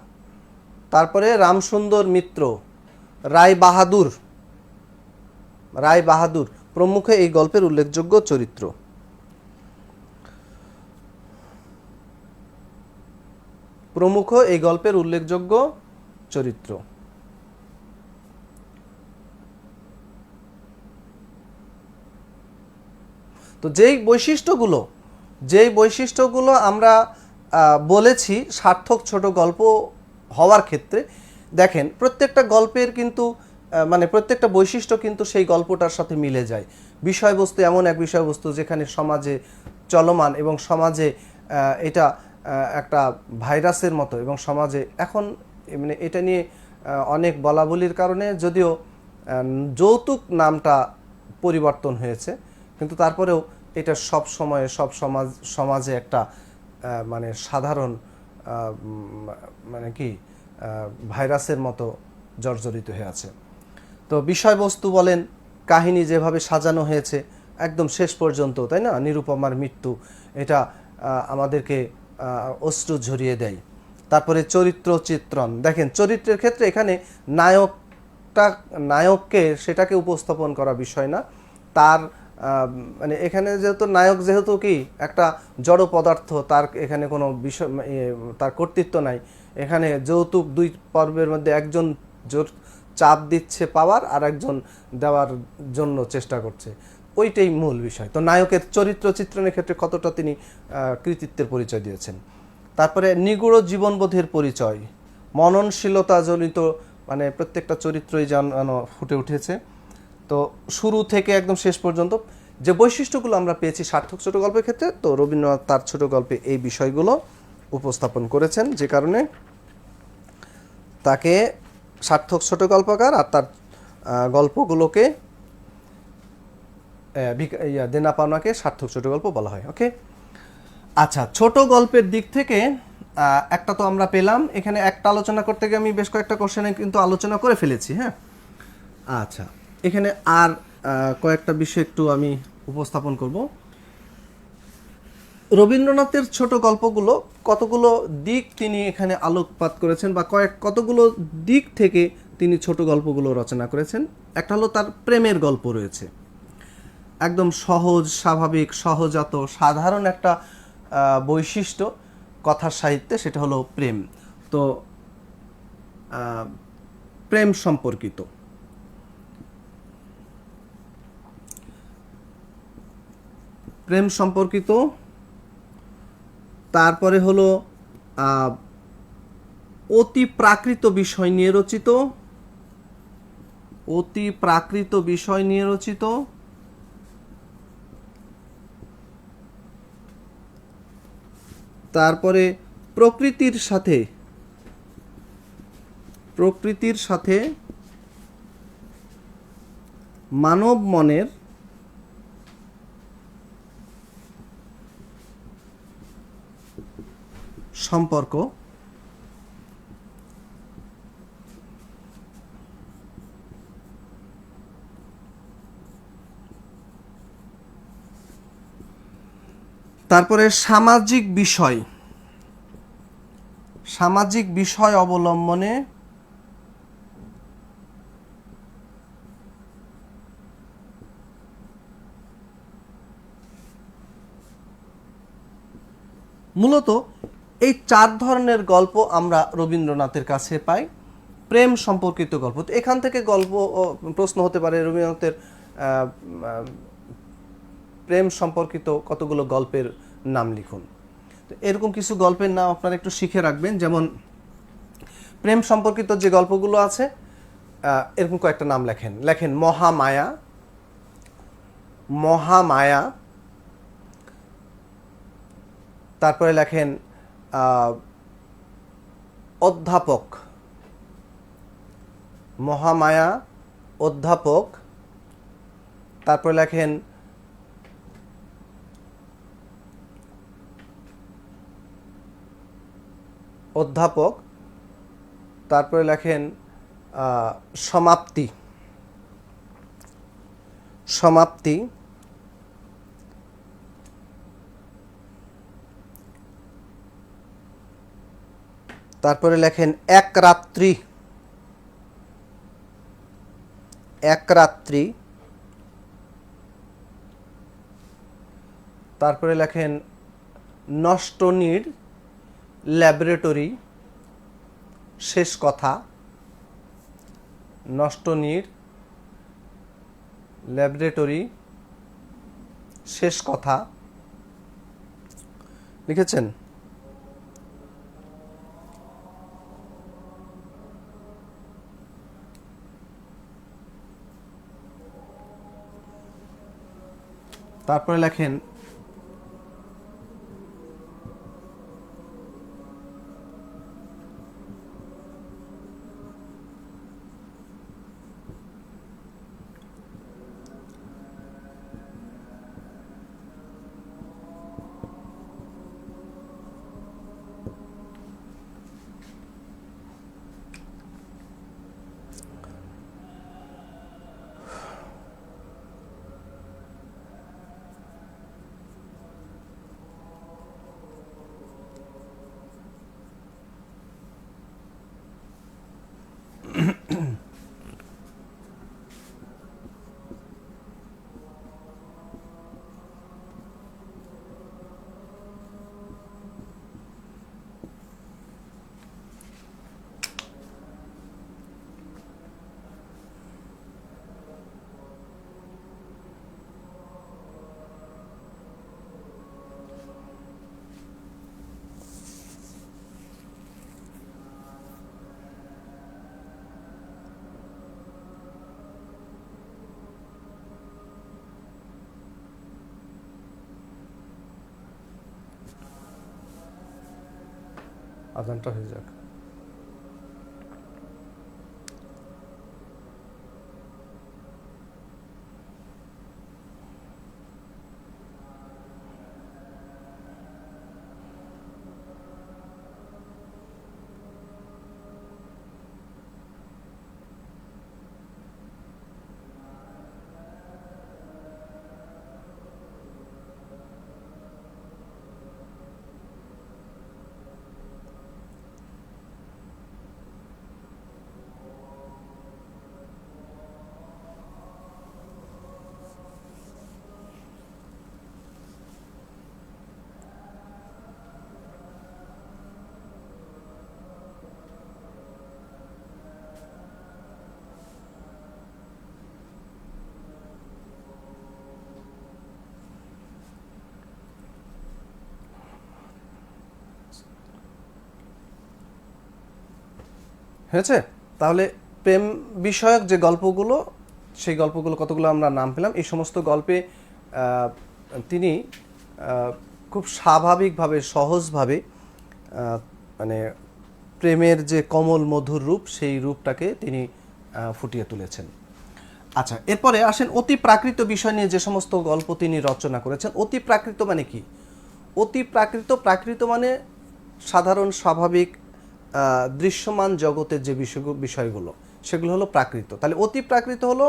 তারপরে রামসুন্দর মিত্র, রায় বাহাদুর প্রমুখ এই গল্পের উল্লেখযোগ্য চরিত্র। তো যেই বৈশিষ্ট্যগুলো আমরা বলেছি সার্থক ছোট গল্প হওয়ার ক্ষেত্রে, দেখেন প্রত্যেকটা গল্পের কিন্তু প্রত্যেকটা বৈশিষ্ট্য কিন্তু সেই গল্পটার সাথে মিলে যায়। বিষয়বস্তু এমন এক বিষয়বস্তু যেখানে সমাজে চলমান এবং সমাজে এটা একটা ভাইরাসের মতো, এবং সমাজে এখন এটা নিয়ে অনেক বলাবলির কারণে যদিও যৌতুক নামটা পরিবর্তন হয়েছে, কিন্তু তারপরেও এটা সব সমাজে একটা সাধারণ ভাইরাসের মতো জর্জরিত হয়ে আছে। তো বিষয়বস্তু বলেন, কাহিনী যেভাবে সাজানো হয়েছে একদম শেষ পর্যন্ত, তাই না? নিরুপমার মৃত্যু, এটা আমাদেরকে অশ্রু ঝরিয়ে দেয়। তারপরে চরিত্র চিত্রণ, দেখেন চরিত্রের ক্ষেত্রে এখানে নায়ককে সেটাকে উপস্থাপন করা বিষয় না, তার এখানে যেহেতু কি একটা জড় পদার্থ, তার এখানে কোনো বিষয়, তার কর্তৃত্ব নাই। এখানে যৌতুক দুই পর্বের মধ্যে একজন জোর চাপ দিচ্ছে পাওয়ার, আর একজন দেওয়ার জন্য চেষ্টা করছে, ওইটাই মূল বিষয়। তো নায়কের চরিত্র চিত্রণের ক্ষেত্রে কতটা তিনি কৃতিত্বের পরিচয় দিয়েছেন। তারপরে নিগুড় জীবনবোধের পরিচয়, মননশীলতা জনিত প্রত্যেকটা চরিত্রই যেন ফুটে উঠেছে। তো শুরু থেকে একদম শেষ পর্যন্ত যে বৈশিষ্ট্যগুলো আমরা পেয়েছি সার্থক ছোট গল্পের ক্ষেত্রে, তো রবীন্দ্রনাথ তার ছোট গল্পে এই বিষয়গুলো উপস্থাপন করেছেন, যে কারণে তাকে সার্থক ছোট গল্পকার, আর তার গল্পগুলোকে দেনা পাওনাকে সার্থক ছোট গল্প বলা হয়। ওকে, আচ্ছা, ছোট গল্পের দিক থেকে একটা তো আমরা পেলাম। এখানে একটা আলোচনা করতে গিয়ে আমি বেশ কয়েকটা কোশ্চেনে কিন্তু আলোচনা করে ফেলেছি। হ্যাঁ, আচ্ছা, এখানে আর কয়েকটা বিষয় একটু আমি উপস্থাপন করব। রবীন্দ্রনাথের ছোট গল্পগুলো কতগুলো দিক তিনি এখানে আলোকপাত করেছেন, বা কতগুলো দিক থেকে তিনি ছোট গল্পগুলো রচনা করেছেন। একটা হলো তার প্রেমের গল্প রয়েছে, একদম সহজ স্বাভাবিক সহজাত সাধারণ একটা বৈশিষ্ট্য কথার সাহিত্যে, সেটা হলো প্রেম। তো প্রেম সম্পর্কিত তারপরে হলো অতি প্রাকৃত বিষয় নিয়ে রচিত, তারপরে প্রকৃতির সাথে মানব মনের সম্পর্ক, তারপরে সামাজিক বিষয় অবলম্বনে মূলত এই 4 ধরনের গল্প আমরা রবীন্দ্রনাথের কাছে পাই, প্রেম সম্পর্কিত গল্প। তো এখান থেকে প্রশ্ন হতে পারে, রবীন্দ্রনাথের প্রেম সম্পর্কিত কতগুলো গল্পের নাম লিখুন। তো এরকম কিছু গল্পের নাম আপনারা একটু শিখে রাখবেন। যেমন প্রেম সম্পর্কিত যে গল্পগুলো আছে, এরকম কয়েকটা নাম লেখেন মহামায়া, তারপরে লেখেন অধ্যাপক, মহামায়া, অধ্যাপক, তারপরে লেখেন অধ্যাপক, তারপরে লেখেন সমাপ্তি, তারপরে লেখেন এক রাত্রি, তারপরে লেখেন নষ্টনীড় ল্যাবরেটরি, শেষ কথা, নষ্টনীড় ল্যাবরেটরি, শেষ কথা লিখেছেন। তারপরে লেখেন আজানটা হয়ে যাক। হয়েছে? তাহলে প্রেম বিষয়ক যে গল্পগুলো, সেই গল্পগুলো কতগুলো আমরা নাম পেলাম। এই সমস্ত গল্পে তিনি খুব স্বাভাবিকভাবে, সহজভাবে মানে প্রেমের যে কমল মধুর রূপ, সেই রূপটাকে তিনি ফুটিয়ে তুলেছেন। আচ্ছা, এরপরে আসেন অতি প্রাকৃত বিষয় নিয়ে যে সমস্ত গল্প তিনি রচনা করেছেন। অতি প্রাকৃত মানে কি? অতি প্রাকৃত, প্রাকৃত মানে সাধারণ, স্বাভাবিক, দৃশ্যমান জগতের যে বিষয়গুলো, সেগুলো হলো প্রাকৃত। তাহলে অতি প্রাকৃত হলো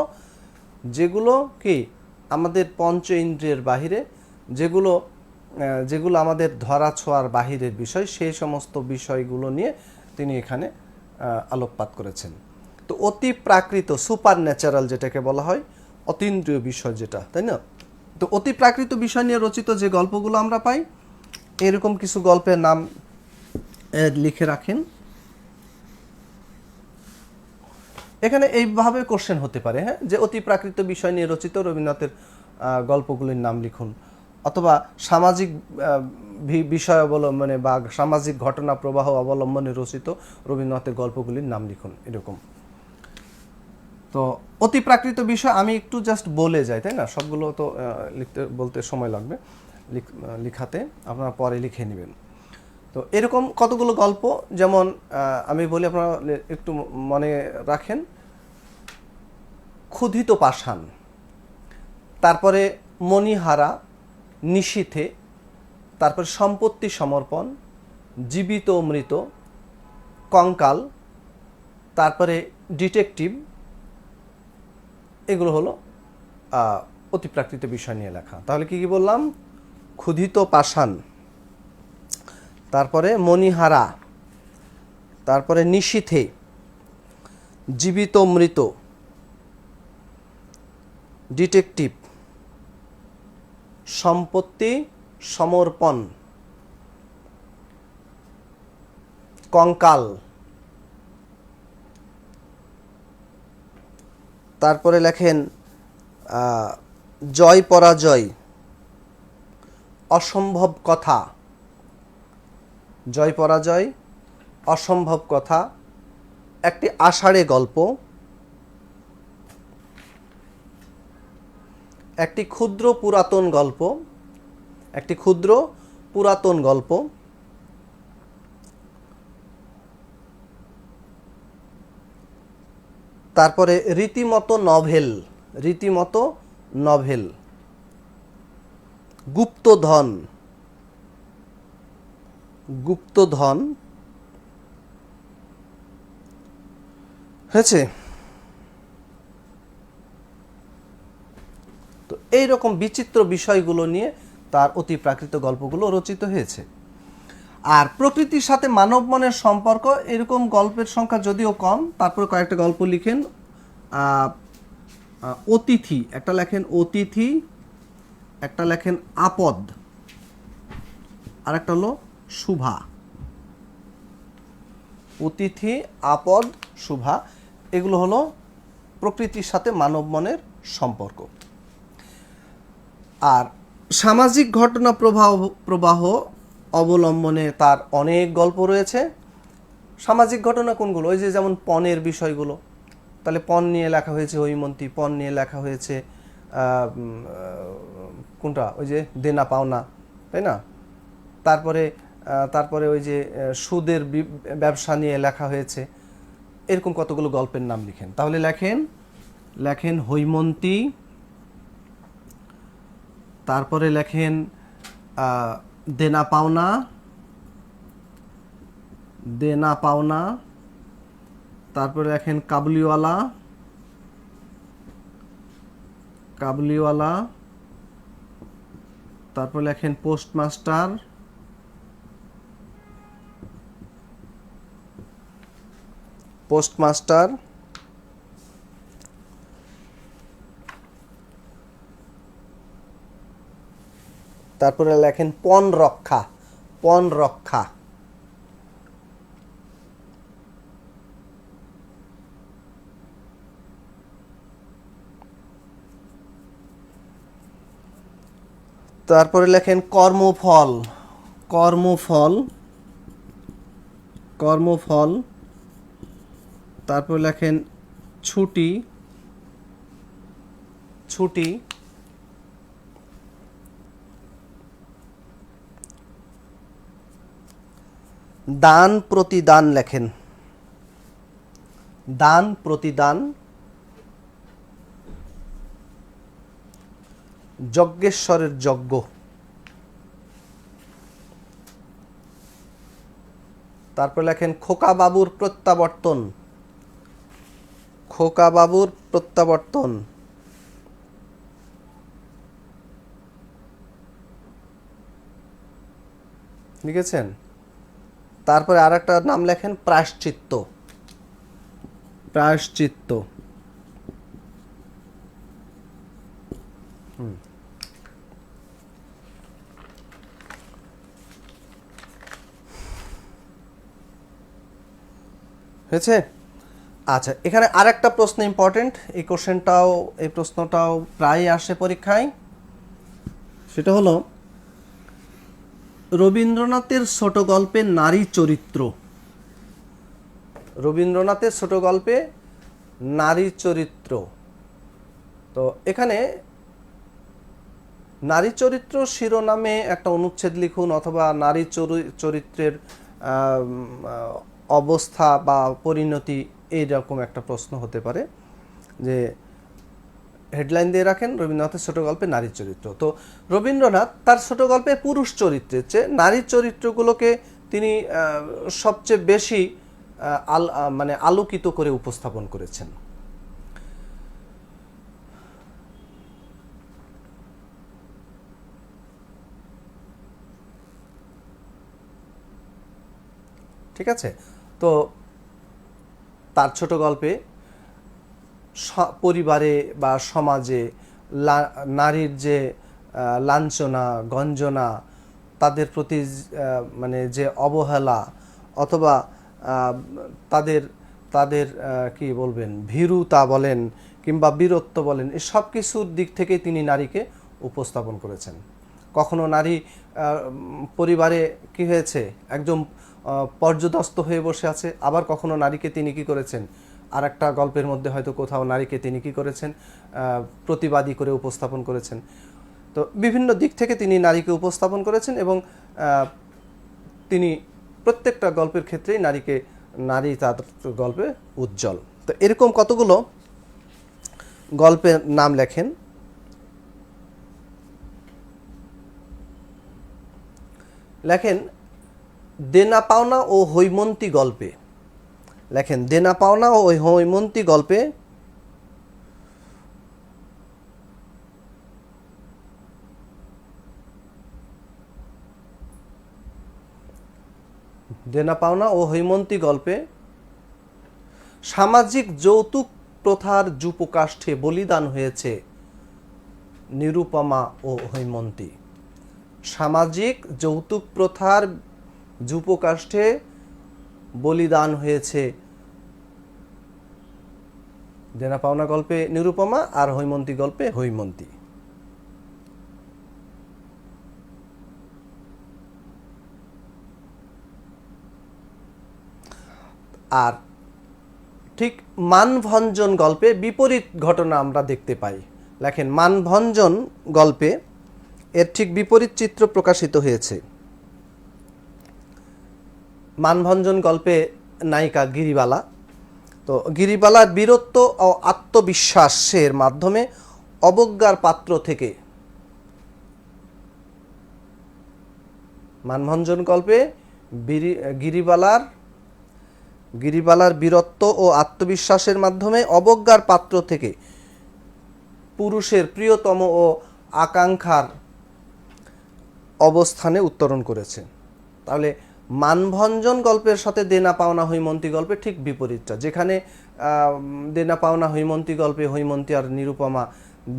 যেগুলো কি আমাদের পঞ্চ ইন্দ্রিয়ের বাহিরে, যেগুলো যেগুলো আমাদের ধরা ছোঁয়ার বাহিরের বিষয়, সেই সমস্ত বিষয়গুলো নিয়ে তিনি এখানে আলোকপাত করেছেন। তো অতি প্রাকৃত, সুপার ন্যাচারাল যেটাকে বলা হয়, অতীন্দ্রিয় বিষয় যেটা, তাই না? তো অতি প্রাকৃত বিষয় নিয়ে রচিত যে গল্পগুলো আমরা পাই, এরকম কিছু গল্পের নাম লিখে রাখেন। এখানে এইভাবে কোশ্চেন হতে পারে, হ্যাঁ, যে অতি প্রাকৃত বিষয় নিয়ে রচিত রবীন্দ্রনাথের গল্পগুলির নাম লিখুন, অথবা সামাজিক বিষয় অবলম্বনে বা সামাজিক ঘটনা প্রবাহ অবলম্বনে রচিত রবীন্দ্রনাথের গল্পগুলির নাম লিখুন, এরকম। তো অতি প্রাকৃত বিষয় আমি একটু জাস্ট বলে যাই, তাই না? সবগুলো তো বলতে সময় লাগবে, লিখাতে আপনারা পরে লিখে নেবেন। তো এরকম কতগুলো গল্প, যেমন আমি বলি, আপনারা একটু মনে রাখেন। ক্ষুধিত পাষাণ, তারপরে মণিহারা, নিশীথে, তারপরে সম্পত্তি সমর্পণ, জীবিত মৃত, কঙ্কাল, তারপরে ডিটেকটিভ, এগুলো হলো অতি প্রাকৃত বিষয় নিয়ে লেখা। তাহলে কি কি বললাম? ক্ষুধিত পাষাণ, তারপরে মণিহারা, তারপরে নিশীথে, জীবিত মৃত, ডিটেকটিভ, সম্পত্তি সমর্পণ, কঙ্কাল, তারপরে লেখেন জয় পরাজয়, অসম্ভব কথা, জয় পরাজয়, অসম্ভব কথা, একটি আষাঢ়ে গল্প, একটি ক্ষুদ্র পুরাতন গল্প, একটি ক্ষুদ্র পুরাতন গল্প, তারপরে রীতিমতো নভেল, রীতিমতো নভেল, গুপ্তধন, গুপ্তধন, হয়েছে? তো এইরকম বিচিত্র বিষয়গুলো নিয়ে তার অতি প্রাকৃত গল্পগুলো রচিত হয়েছে। আর প্রকৃতির সাথে মানব মনের সম্পর্ক, এরকম গল্পের সংখ্যা যদিও কম, তারপর কয়েকটা গল্প লিখেন। অতিথি একটা লেখেন, অতিথি একটা লেখেন, আপদ আর একটা হলো শুভা। অতিথি, আপদ, শুভা, এগুলো হলো প্রকৃতির সাথে মানব মনের সম্পর্ক। আর সামাজিক ঘটনা প্রবাহ অবলম্বনে তার অনেক গল্প রয়েছে। সামাজিক ঘটনা কোনগুলো? ওই যে যেমন পণের বিষয়গুলো, তাহলে পণ নিয়ে লেখা হয়েছে হৈমন্তী, পণ নিয়ে লেখা হয়েছে কোনটা, ওই যে দেনা পাওনা, তাই না? তারপরে ওই যে সুদের ব্যবসা নিয়ে লেখা হয়েছে। এরকম কতগুলো গল্পের নাম লিখেন। তাহলে লেখেন হৈমন্তী, তারপরে লেখেন দেনা পাওনা, দেনা পাওনা, তারপরে লেখেন কাবুলিওয়ালা, কাবুলিওয়ালা, তারপর লেখেন পোস্টমাস্টার, পোস্টমাস্টার, তারপরে লেখেন পণ রক্ষা, পণ রক্ষা, তারপরে লেখেন কর্মফল, কর্মফল, কর্মফল, তারপর লেখেন ছুটি, ছুটি, দান প্রতিদান লেখেন, দান প্রতিদান, যজ্ঞেশ্বরের যজ্ঞ, তারপর লেখেন খোকা বাবুর প্রত্যাবর্তন, খোকা বাবুর প্রত্যাবর্তন, লিখেছেন। তারপরে আর একটা নাম লেখেন প্রায়শ্চিত্ত, প্রায়শ্চিত্ত। হয়েছে? আচ্ছা, এখানে আরেকটা প্রশ্ন ইম্পর্টেন্ট, এই কোশ্চেনটাও, এই প্রশ্নটাও প্রায় আসে পরীক্ষায়। সেটা হলো রবীন্দ্রনাথের ছোট গল্পে নারী চরিত্র, রবীন্দ্রনাথের ছোট গল্পে নারী চরিত্র। তো এখানে নারী চরিত্র শিরোনামে একটা অনুচ্ছেদ লিখুন, অথবা নারী চরিত্রের অবস্থা বা পরিণতি, এইরকম একটা প্রশ্ন হতে পারে, যে হেডলাইন দিয়ে রাখেন রবীন্দ্রনাথের ছোট গল্পে নারী চরিত্র। তো রবীন্দ্রনাথ তার ছোট গল্পে পুরুষ চরিত্রের চেয়ে নারী চরিত্রগুলোকে তিনি সবচেয়ে বেশি মানে আলোকিত করে উপস্থাপন করেছেন। ঠিক আছে? তো তার ছোট গল্পে পরিবারে বা সমাজে নারীর যে লাঞ্ছনা গঞ্জনা, তাদের প্রতি মানে যে অবহেলা, অথবা তাদের তাদের কি বলবেন, ভীরুতা বলেন কিংবা বীরত্ব বলেন, এই সব কিছুর দিক থেকে তিনি নারীকে উপস্থাপন করেছেন। কখনো নারী পরিবারে কি হয়েছে, একদম পর্যদস্ত হয়ে বসে আছে, আবার কখনো নারীকে তিনি কি করেছেন, আর একটা গল্পের মধ্যে হয়তো কোথাও নারীকে তিনি কি করেছেন, প্রতিবাদী করে উপস্থাপন করেছেন। তো বিভিন্ন দিক থেকে তিনি নারীকে উপস্থাপন করেছেন, এবং তিনি প্রত্যেকটা গল্পের ক্ষেত্রেই নারী তার গল্পে উজ্জ্বল। তো এরকম কতগুলো গল্পের নাম লেখেন। লেখেন দেনা পাওনা ও হৈমন্তী গল্পে, লেখেন দেনা পাওনা ও হৈমন্তী গল্পে দেনা পাওনা ও হৈমন্তী গল্পে সামাজিক যৌতুক প্রথার যুপকাষ্ঠে বলিদান হয়েছে নিরুপমা ও হৈমন্তী। সামাজিক যৌতুক প্রথার যুপকাষ্ঠে বলিদান হয়েছে দেনা পাওনা গল্পে নিরুপমা, আর হৈমন্তী গল্পে হৈমন্তী। আর ঠিক মানভঞ্জন গল্পে বিপরীত ঘটনা আমরা দেখতে পাই। লেখেন মানভঞ্জন গল্পে এর ঠিক বিপরীত চিত্র প্রকাশিত হয়েছে। মানভঞ্জন গল্পে নায়িকা গিরিবালা। তো গিরিবালার বীরত্ব ও আত্মবিশ্বাসের মাধ্যমে অবজ্ঞার পাত্র থেকে, মানভঞ্জন গল্পে গিরিবালার বীরত্ব ও আত্মবিশ্বাসের মাধ্যমে অবজ্ঞার পাত্র থেকে পুরুষের প্রিয়তম ও আকাঙ্ক্ষার অবস্থানে উত্তরণ করেছে। তাহলে মানভঞ্জন গল্পের সাথে দেনা পাওনা হৈমন্তী গল্পে ঠিক বিপরীতটা, যেখানে দেনা পাওনা হৈমন্তী গল্পে হৈমন্তী আর নিরুপমা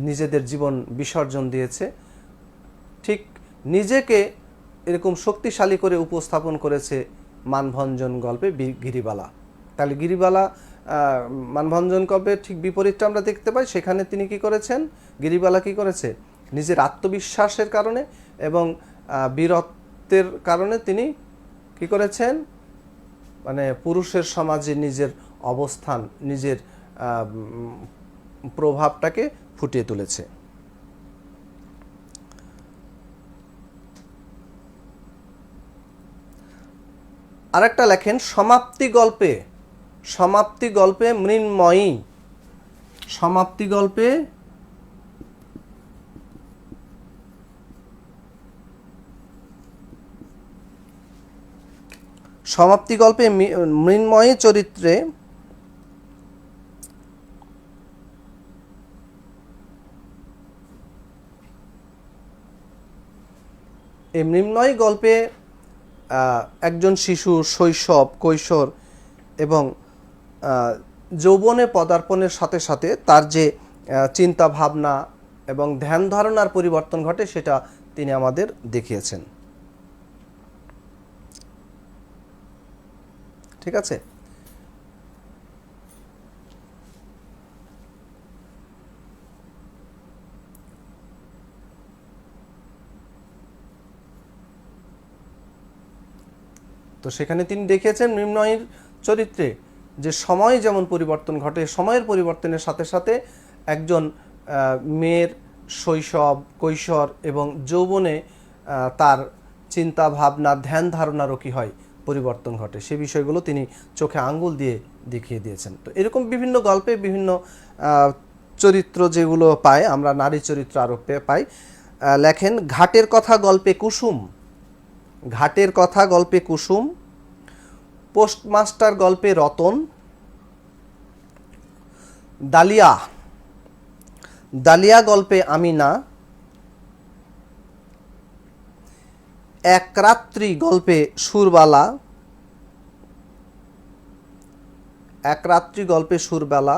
নিজেদের জীবন বিসর্জন দিয়েছে, ঠিক নিজেকে এরকম শক্তিশালী করে উপস্থাপন করেছে মানভঞ্জন গল্পে গিরিবালা। তাহলে গিরিবালা মানভঞ্জন গল্পের ঠিক বিপরীতটা আমরা দেখতে পাই। সেখানে তিনি কি করেছেন, গিরিবালা কি করেছে, নিজের আত্মবিশ্বাসের কারণে এবং বীরত্বের কারণে তিনি কি করেছেন, মানে পুরুষের সমাজে নিজের অবস্থান, নিজের প্রভাবটাকে ফুটিয়ে তুলেছে। আরেকটা লেখেন সমাপ্তি গল্পে, সমাপ্তি গল্পে মৃন্ময়ী, সমাপ্তি গল্পে সমাপ্তি গল্পে মৃন্ময়ী চরিত্রে এই মৃন্ময়ী গল্পে একজন শিশু শৈশব, কৈশোর এবং যৌবনে পদার্পণের সাথে সাথে তার যে চিন্তা ভাবনা এবং ধ্যান ধারণার পরিবর্তন ঘটে সেটা তিনি আমাদের দেখিয়েছেন। ঠিক আছে? তো সেখানে তিনি দেখিয়েছেন মৃন্ময়ীর চরিত্রে যে সময় যেমন পরিবর্তন ঘটে, সময়ের পরিবর্তনের সাথে সাথে একজন মেয়ের শৈশব, কৈশোর এবং যৌবনে তার চিন্তা ভাবনা, ধ্যান ধারণারও কী হয়, পরিবর্তন ঘটে, সে বিষয়গুলো তিনি চোখে আঙ্গুল দিয়ে দেখিয়ে দিয়েছেন। তো এরকম বিভিন্ন গল্পে বিভিন্ন চরিত্র যেগুলো পাই আমরা, নারী চরিত্র আরও পাই। লেখেন ঘাটের কথা গল্পে কুসুম, ঘাটের কথা গল্পে কুসুম, পোস্টমাস্টার গল্পে রতন, ডালিয়া, ডালিয়া গল্পে আমিনা, এক রাত্রি গল্পে সুরবালা, এক রাত্রি গল্পে সুরবালা,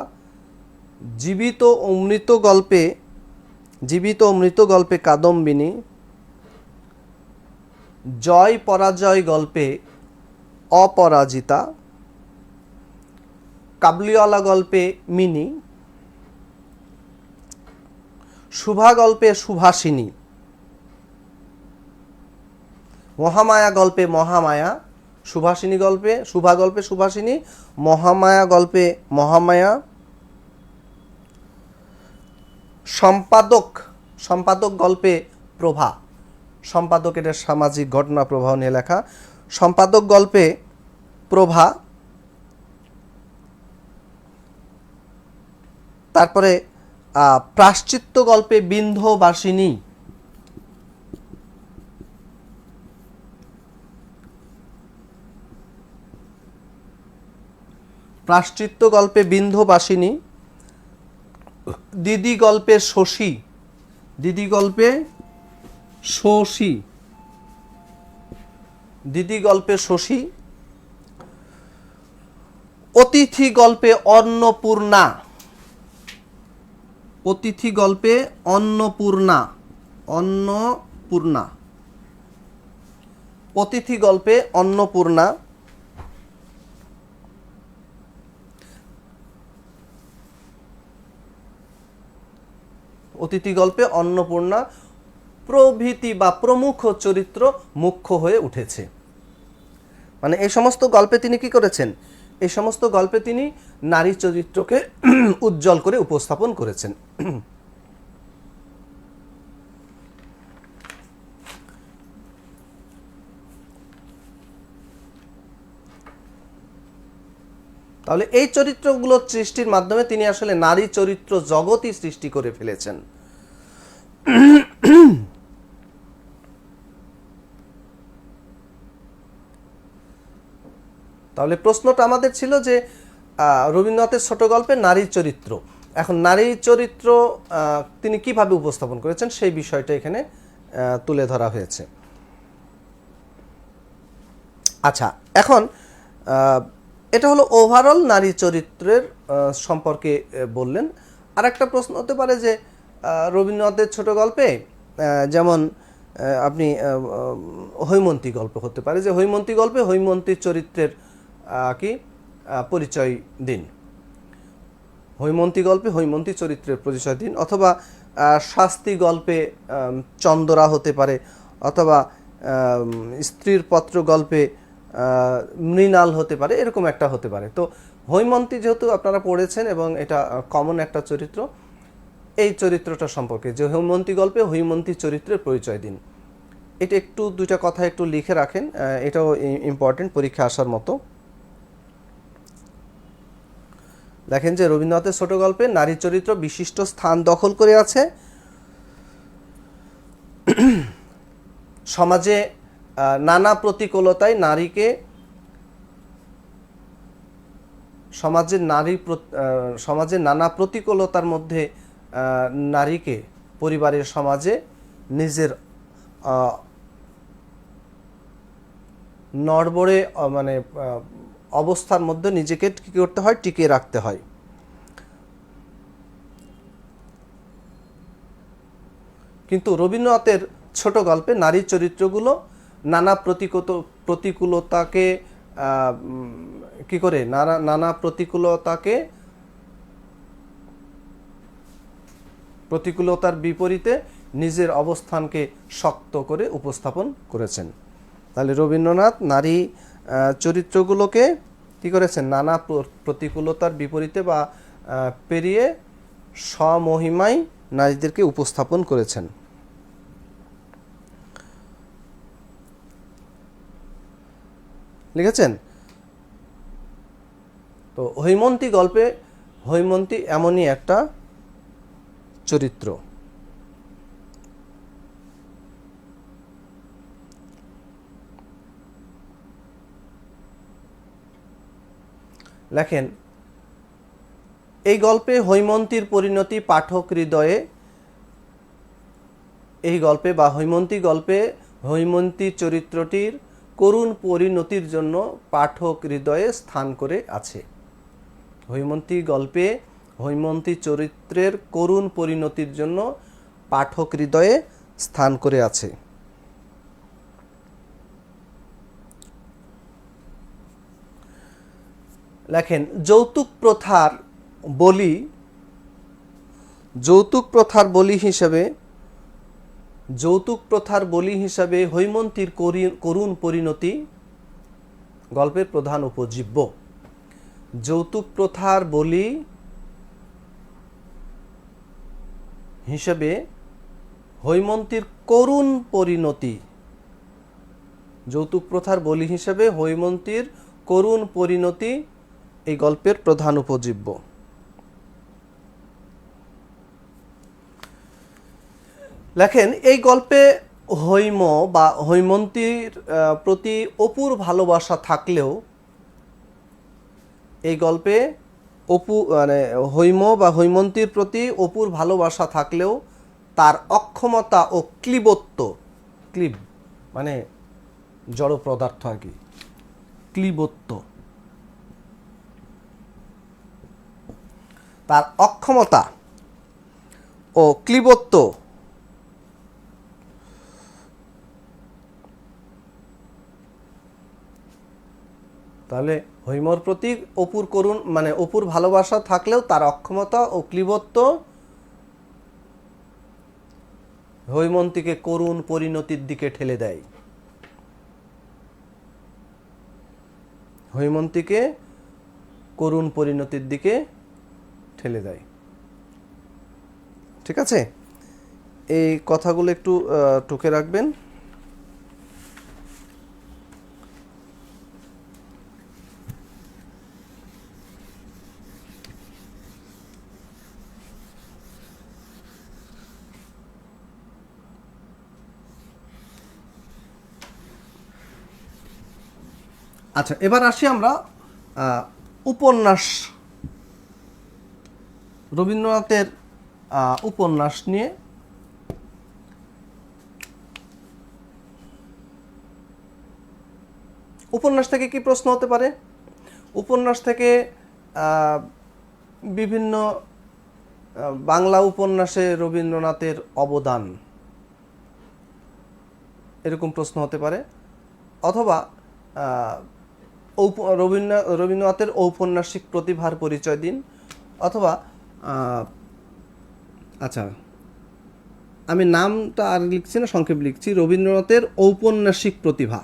জীবিত ও মৃত গল্পে, জীবিত ও মৃত গল্পে কাদম্বিনী, জয় পরাজয় গল্পে অপরাজিতা, কাবুলিওয়ালা গল্পে মিনি, শুভা গল্পে সুভাষিনী, মহামায়া গল্পে মহামায়া, সুভাষিনী গল্পে, শুভা গল্পে সুভাষিনী, মহামায়া গল্পে মহামায়া, সম্পাদক, সম্পাদক গল্পে প্রভা, সম্পাদকের সামাজিক ঘটনা প্রবাহ নিয়ে লেখা, সম্পাদক গল্পে প্রভা। তারপরে প্রায়শ্চিত্ত গল্পে বিন্ধবাসিনী, প্রায়শ্চিত্ত গল্পে বিন্ধবাসিনী, দিদি গল্পে শশী, দিদি গল্পে শশী, দিদি গল্পে শশী, অতিথি গল্পে অন্নপূর্ণা, অতিথি গল্পে অন্নপূর্ণা, অন্নপূর্ণা, অতিথি গল্পে অন্নপূর্ণা, অতিথি গল্পে অন্নপূর্ণা প্রভৃতি বা প্রমুখ চরিত্র মুখ্য হয়ে উঠেছে। মানে এই সমস্ত গল্পে তিনি কি করেছেন? এই সমস্ত গল্পে তিনি নারী চরিত্রকে উজ্জ্বল করে উপস্থাপন করেছেন। তাহলে এই চরিত্রগুলো সৃষ্টির মাধ্যমে তিনি আসলে নারী চরিত্র জগতই সৃষ্টি করে ফেলেছেন। তাহলে প্রশ্নটা আমাদের ছিল যে রবীন্দ্রনাথের ছোট গল্পে নারীর চরিত্র, এখন নারীর চরিত্র তিনি কিভাবে উপস্থাপন করেছেন সেই বিষয়টা এখানে তুলে ধরা হয়েছে। আচ্ছা, এখন এটা হলো ওভারঅল নারী চরিত্রের সম্পর্কে বললেন। আর একটা প্রশ্ন হতে পারে যে রবীন্দ্রনাথের ছোট গল্পে যেমন আপনি হৈমন্তী গল্প হতে পারে, যে হৈমন্তী গল্পে হৈমন্তীর চরিত্রের কি পরিচয় দিন, হৈমন্তী গল্পে হৈমন্তী চরিত্রের পরিচয় দিন, অথবা শাস্তি গল্পে চন্দরা হতে পারে, অথবা স্ত্রীর পত্র গল্পে মৃণাল হতে পারে, এরকম একটা হতে পারে। তো হৈমন্তী যেহেতু আপনারা পড়েছেন এবং এটা কমন একটা চরিত্র, এই চরিত্রটা সম্পর্কে যে হৈমন্তী গল্পে হৈমন্তী চরিত্রের পরিচয় দিন, এটা একটু দুইটা কথা একটু লিখে রাখেন, এটাও ইম্পর্টেন্ট পরীক্ষা আসার মতো। দেখেন যে রবীন্দ্রনাথের ছোট গল্পে নারী চরিত্র বিশিষ্ট স্থান দখল করে আছে। সমাজে নানা প্রতিকূলতায় নারীকে সমাজের নানা প্রতিকূলতার মধ্যে নারীকে পরিবারের সমাজে নিজের নড়বড়ে মানে অবস্থার মধ্যে নিজেকে কী করতে হয়, টিকিয়ে রাখতে হয়। কিন্তু রবীন্দ্রনাথের ছোট গল্পে নারী চরিত্রগুলো নানা প্রতিকূলতাকে কি করে নানা প্রতিকূলতার বিপরীতে নিজের অবস্থানকে শক্ত করে উপস্থাপন করেছেন। তাহলে রবীন্দ্রনাথ নারী চরিত্রগুলোকে কি করেছেন, নানা প্রতিকূলতার বিপরীতে বা পেরিয়ে স্বমহিমায় নারীদেরকে উপস্থাপন করেছেন। লিখেছেন? তো হৈমন্তী গল্পে হৈমন্তী এমনই একটা চরিত্র। লেখেন, এই গল্পে হৈমন্তীর পরিণতি পাঠক হৃদয়ে, এই গল্পে বা হৈমন্তী গল্পে হৈমন্তী চরিত্রটির করুণ পরিণতির জন্য পাঠক হৃদয়ে স্থান করে আছে। হৈমন্তী গল্পে হৈমন্তী চরিত্রের করুণ পরিণতির জন্য পাঠক হৃদয়ে স্থান করে আছে। লেখেন, যৌতুক প্রথার বলি হিসাবে হৈমন্তীর করুণ পরিণতি গল্পের প্রধান উপজীব্য। যৌতুক প্রথার বলি হিসাবে হৈমন্তীর করুণ পরিণতি, যৌতুক প্রথার বলি হিসাবে হৈমন্তীর করুণ পরিণতি এই গল্পের প্রধান উপজীব্য। লেখেন, এই গল্পে হৈম বা হৈমন্তীর প্রতি অপুর ভালোবাসা থাকলেও, এই গল্পে হৈম বা হৈমন্তীর প্রতি অপুর ভালোবাসা থাকলেও তার অক্ষমতা ও ক্লীবত্ব, ক্লীব মানে জড় পদার্থ আর কি, ক্লীবত্ব, তার অক্ষমতা ও ক্লীবত্ব তাহলে হৈমর প্রতি অপুর করুণ অপুর ভালোবাসা থাকলেও তার অক্ষমতা ও ক্লীবত্ব হৈমন্তীকে করুণ পরিণতির দিকে ঠেলে দেয়। হৈমন্তীকে করুণ পরিণতির দিকে ঠেলে দেয়। ঠিক আছে, এই কথাগুলো একটু টুকে রাখবেন। আচ্ছা, এবার আসি আমরা উপন্যাস, রবীন্দ্রনাথের উপন্যাস নিয়ে। উপন্যাস থেকে কি প্রশ্ন হতে পারে? উপন্যাস থেকে বিভিন্ন বাংলা উপন্যাসে রবীন্দ্রনাথের অবদান, এরকম প্রশ্ন হতে পারে। অথবা রবীন্দ্রনাথের ঔপন্যাসিক প্রতিভার পরিচয় দিন। অথবা আচ্ছা, আমি নামটা আর লিখছি না, সংক্ষেপ লিখছি, রবীন্দ্রনাথের ঔপন্যাসিক প্রতিভা।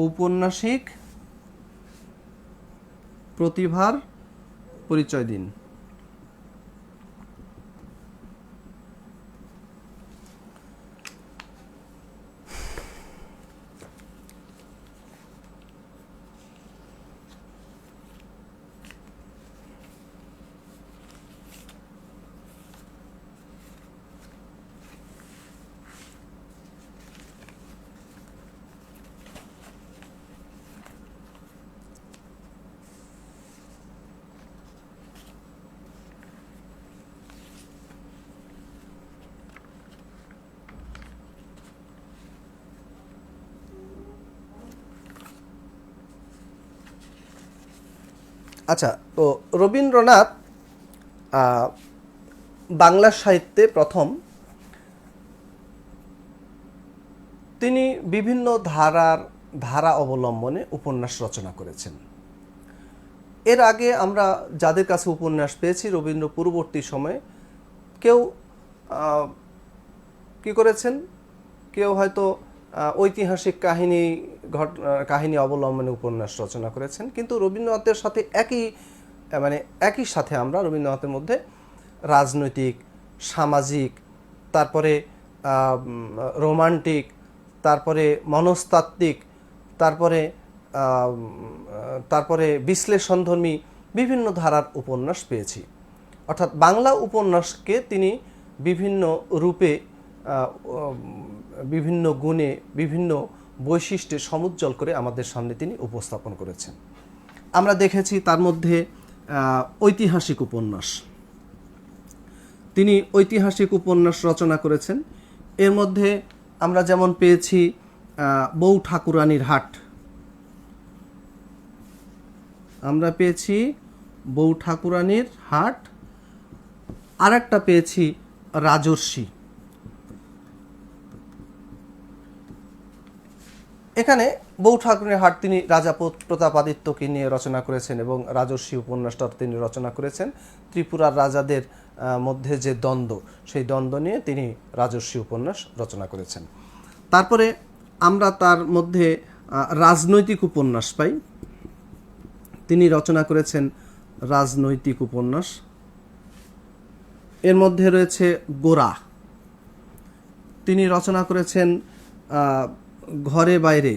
ঔপন্যাসিক প্রতিভার পরিচয় দিন। আচ্ছা, তো রবীন্দ্রনাথ বাংলা সাহিত্যে প্রথম তিনি বিভিন্ন ধারা অবলম্বনে উপন্যাস রচনা করেছেন। এর আগে আমরা যাদের কাছে উপন্যাস পেয়েছি রবীন্দ্র পূর্ববর্তী সময়ে, কেউ কি করেছেন, কেউ হয়তো ঐতিহাসিক কাহিনী অবলম্বনে উপন্যাস রচনা করেছেন, কিন্তু রবীন্দ্রনাথের সাথে একই সাথে আমরা রবীন্দ্রনাথের মধ্যে রাজনৈতিক, সামাজিক, তারপরে রোমান্টিক, তারপরে মনস্তাত্ত্বিক, তারপরে বিশ্লেষণধর্মী বিভিন্ন ধারার উপন্যাস পেয়েছি। অর্থাৎ বাংলা উপন্যাসকে তিনি বিভিন্ন রূপে, বিভিন্ন গুণে, বিভিন্ন বৈশিষ্ট্যে সমুজ্জ্বল করে আমাদের সামনে তিনি উপস্থাপন করেছেন। আমরা দেখেছি তার মধ্যে ঐতিহাসিক উপন্যাস, তিনি ঐতিহাসিক উপন্যাস রচনা করেছেন। এর মধ্যে আমরা যেমন পেয়েছি বউ ঠাকুরানীর হাট, আমরা পেয়েছি বউ ঠাকুরানীর হাট, আর একটা পেয়েছি রাজর্ষি। এখানে বউ ঠাকুরানীর হাট তিনি রাজা প্রতাপাদিত্যকে নিয়ে রচনা করেছেন এবং রাজর্ষি উপন্যাসটা তিনি রচনা করেছেন ত্রিপুরার রাজাদের মধ্যে যে দ্বন্দ্ব, সেই দ্বন্দ্ব নিয়ে তিনি রাজর্ষি উপন্যাস রচনা করেছেন। তারপরে আমরা তার মধ্যে রাজনৈতিক উপন্যাস পাই, তিনি রচনা করেছেন রাজনৈতিক উপন্যাস। এর মধ্যে রয়েছে গোরা, তিনি রচনা করেছেন ঘরে বাইরে,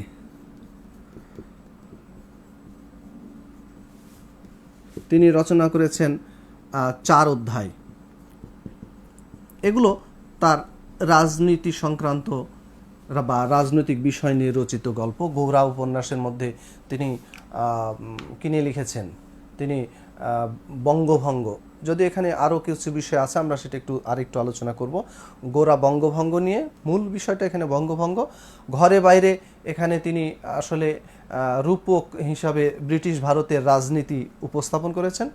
তিনি রচনা করেছেন 4 অধ্যায়। এগুলো তার রাজনীতি সংক্রান্ত বা রাজনৈতিক বিষয় নিয়ে রচিত গল্প। গোরা উপন্যাসের মধ্যে তিনি কি নিয়ে লিখেছেন, তিনি বঙ্গভঙ্গ, যদি এখানে আরও কিছু বিষয় আছে আমরা সেটা আরেকটু আলোচনা করব। গোরা বঙ্গভঙ্গ নিয়ে, মূল বিষয়টা এখানে বঙ্গভঙ্গ। ঘরে বাইরে এখানে তিনি আসলে রূপক হিসাবে ব্রিটিশ ভারতের রাজনীতি উপস্থাপন করেছেন।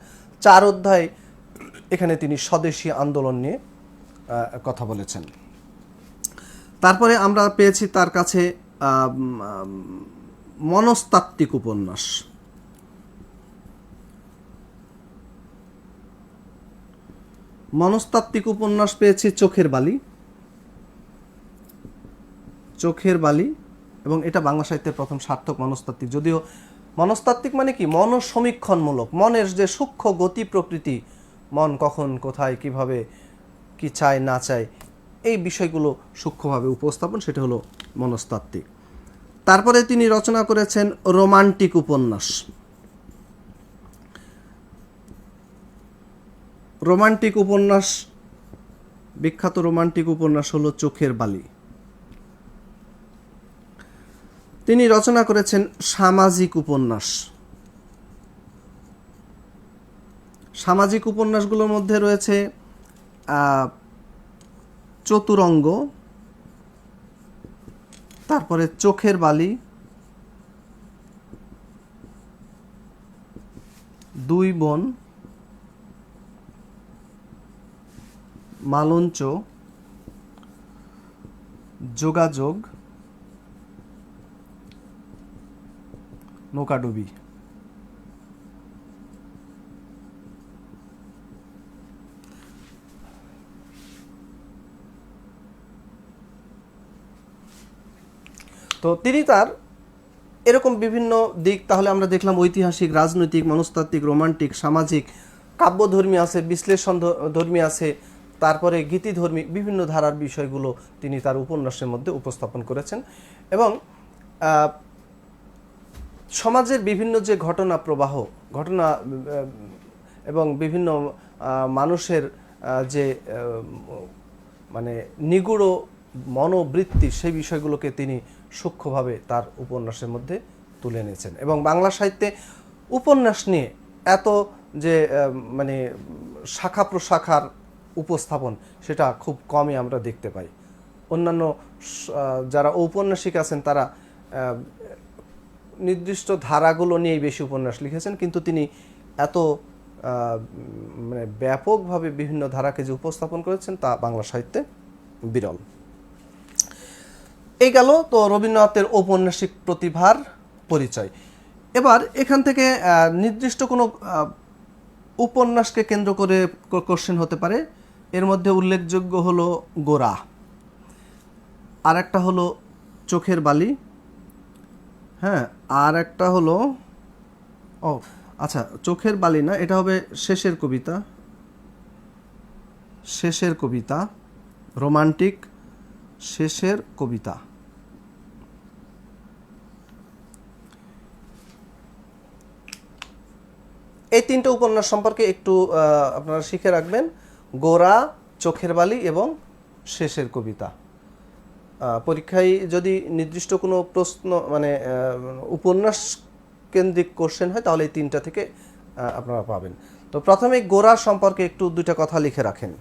4 অধ্যায় এখানে তিনি স্বদেশী আন্দোলন নিয়ে কথা বলেছেন। তারপরে আমরা পেয়েছি তার কাছে মনস্তাত্ত্বিক উপন্যাস, মনস্তাত্ত্বিক উপন্যাস পেয়েছি চোখের বালি, এবং এটা বাংলা সাহিত্যের প্রথম সার্থক মনস্তাত্ত্বিক। যদিও মনস্তাত্ত্বিক মানে কি, মনসমীক্ষণমূলক, মনের যে সূক্ষ্ম গতি প্রকৃতি, মন কখন কোথায় কিভাবে কি চায় না চায়, এই বিষয়গুলো সূক্ষ্মভাবে উপস্থাপন, সেটা হলো মনস্তাত্ত্বিক। তারপরে তিনি রচনা করেছেন রোমান্টিক উপন্যাস। রোমান্টিক উপন্যাস, বিখ্যাত রোমান্টিক উপন্যাস হলো চোখের বালি। তিনি রচনা করেছেন সামাজিক উপন্যাস। সামাজিক উপন্যাসগুলোর মধ্যে রয়েছে চতুরঙ্গ, তারপরে চোখের বালি, 2 বোন, মালঞ্চ, যোগাযোগ, নৌকাডুবি। তো তিনি তার এরকম বিভিন্ন দিক তাহলে আমরা দেখলাম ঐতিহাসিক, রাজনৈতিক, মনস্তাত্ত্বিক, রোমান্টিক, সামাজিক, কাব্যধর্মী আছে, বিশ্লেষণ ধর্মী আছে, তারপরে গীতিধর্মী বিভিন্ন ধারার বিষয়গুলো তিনি তার উপন্যাসের মধ্যে উপস্থাপন করেছেন। এবং সমাজের বিভিন্ন যে ঘটনা প্রবাহ, ঘটনা এবং বিভিন্ন মানুষের যে মানে নিগুড় মনোবৃত্তি, সেই বিষয়গুলোকে তিনি সূক্ষ্মভাবে তার উপন্যাসের মধ্যে তুলে এনেছেন। এবং বাংলা সাহিত্যে উপন্যাস নিয়ে এত যে মানে শাখা প্রশাখার উপস্থাপন, সেটা খুব কমই আমরা দেখতে পাই। অন্যান্য যারা ঔপন্যাসিক আছেন তারা নির্দিষ্ট ধারাগুলো নিয়েই বেশি উপন্যাস লিখেছেন, কিন্তু তিনি এত মানে ব্যাপকভাবে বিভিন্ন ধারাকে যে উপস্থাপন করেছেন তা বাংলা সাহিত্যে বিরল। এই গেল তো রবীন্দ্রনাথের ঔপন্যাসিক প্রতিভার পরিচয়। এবার এখান থেকে নির্দিষ্ট কোনো উপন্যাসকে কেন্দ্র করে কোশ্চেন হতে পারে। এর মধ্যে উল্লেখযোগ্য হলো গোরা, আর একটা হলো চোখের বালি, হ্যাঁ, আর একটা হলো আচ্ছা চোখের বালি না, এটা হবে শেষের কবিতা, শেষের কবিতা, রোমান্টিক শেষের কবিতা। এই তিনটে উপন্যাস সম্পর্কে একটু আপনারা শিখে রাখবেন, গোরা, চোখের বালি এবং শেষের কবিতা। পরীক্ষায় যদি নির্দিষ্ট কোনো প্রশ্ন মানে উপন্যাস কেন্দ্রিক কোশ্চেন হয় তাহলে এই তিনটা থেকে আপনারা পাবেন। তো প্রথমে গোরা সম্পর্কে একটু দুইটা কথা লিখে রাখেন।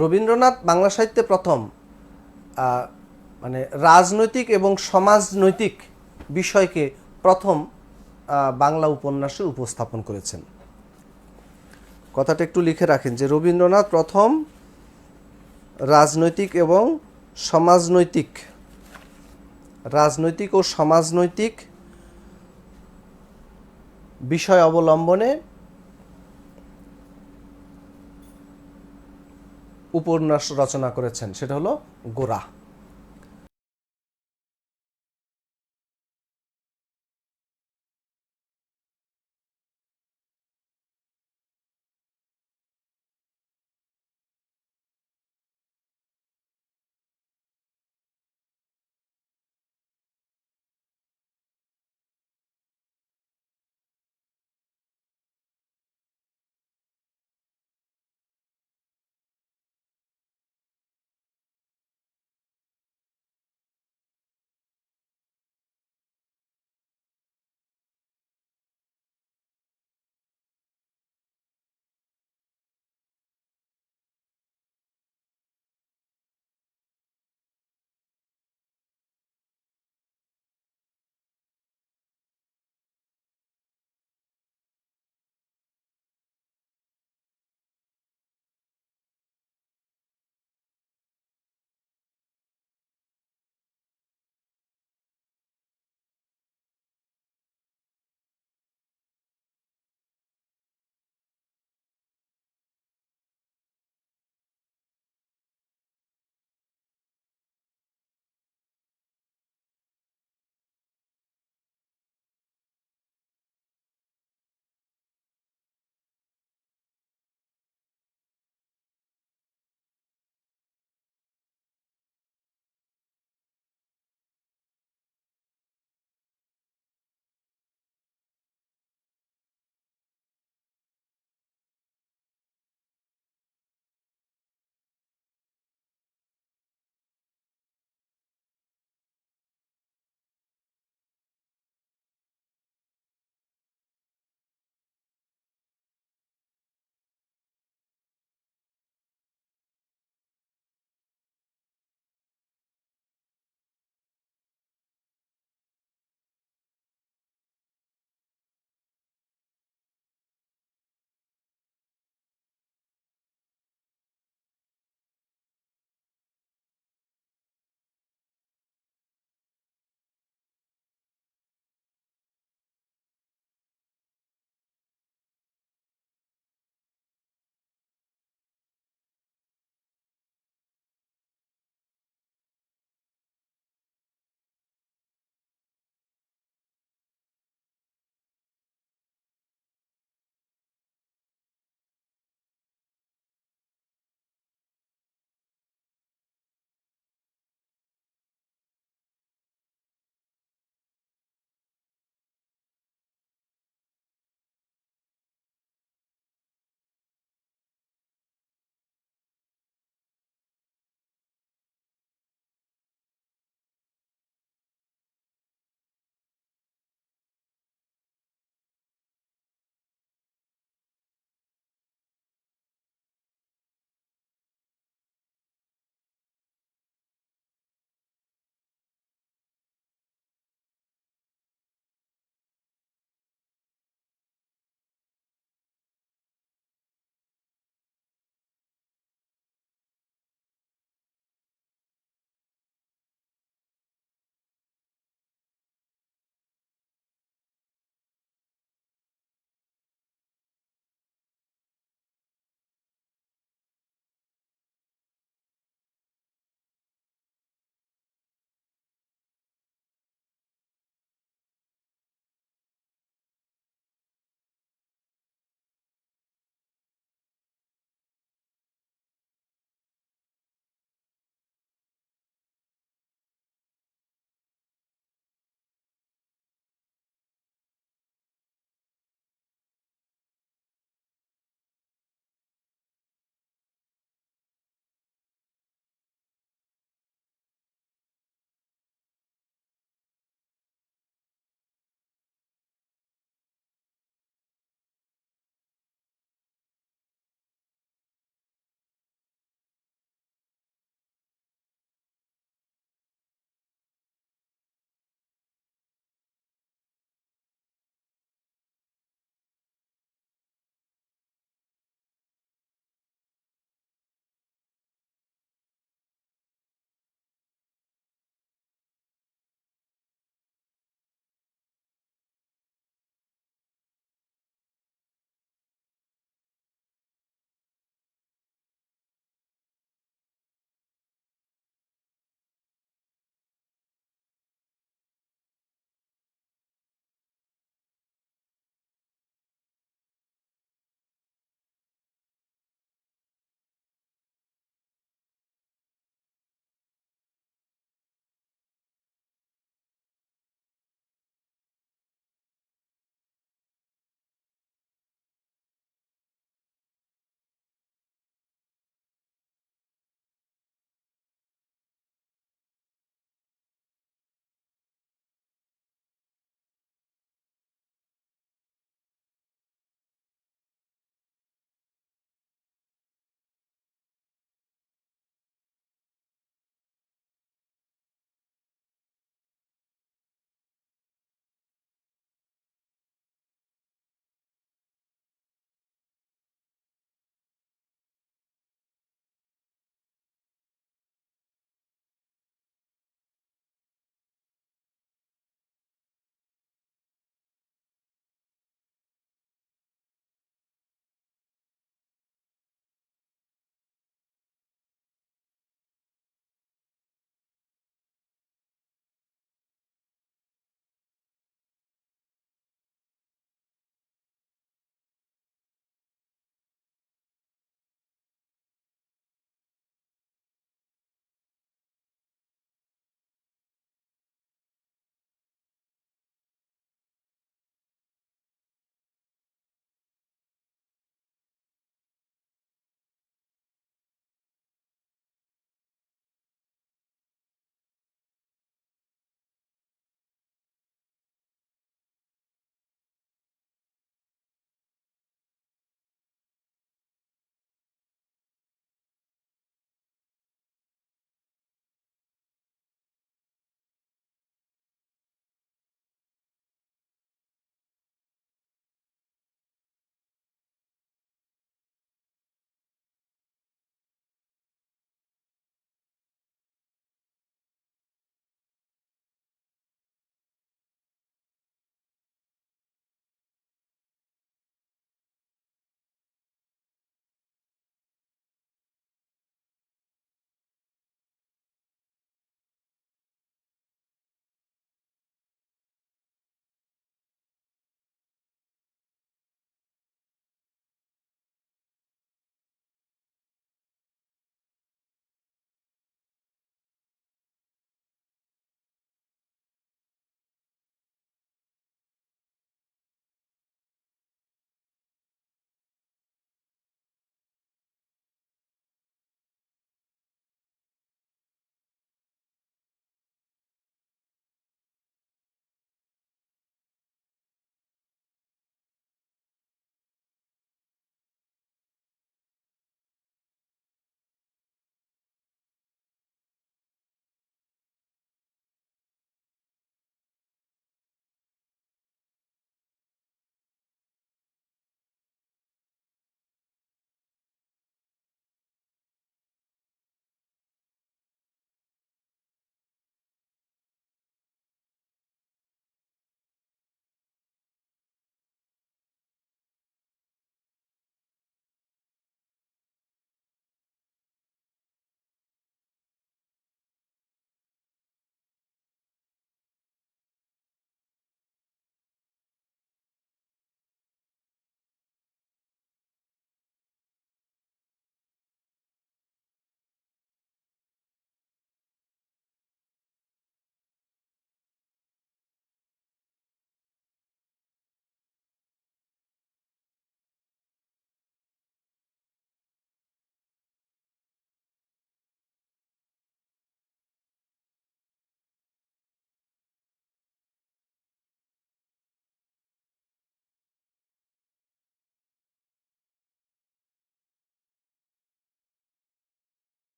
রবীন্দ্রনাথ বাংলা সাহিত্যে প্রথম মানে রাজনৈতিক এবং সমাজনৈতিক বিষয়কে প্রথম বাংলা উপন্যাসে উপস্থাপন করেছেন। কথাটা একটু লিখে রাখেন যে রবীন্দ্রনাথ প্রথম রাজনৈতিক এবং রাজনৈতিক ও সমাজনৈতিক বিষয় অবলম্বনে উপন্যাস রচনা করেছেন, সেটা হলো গোরা।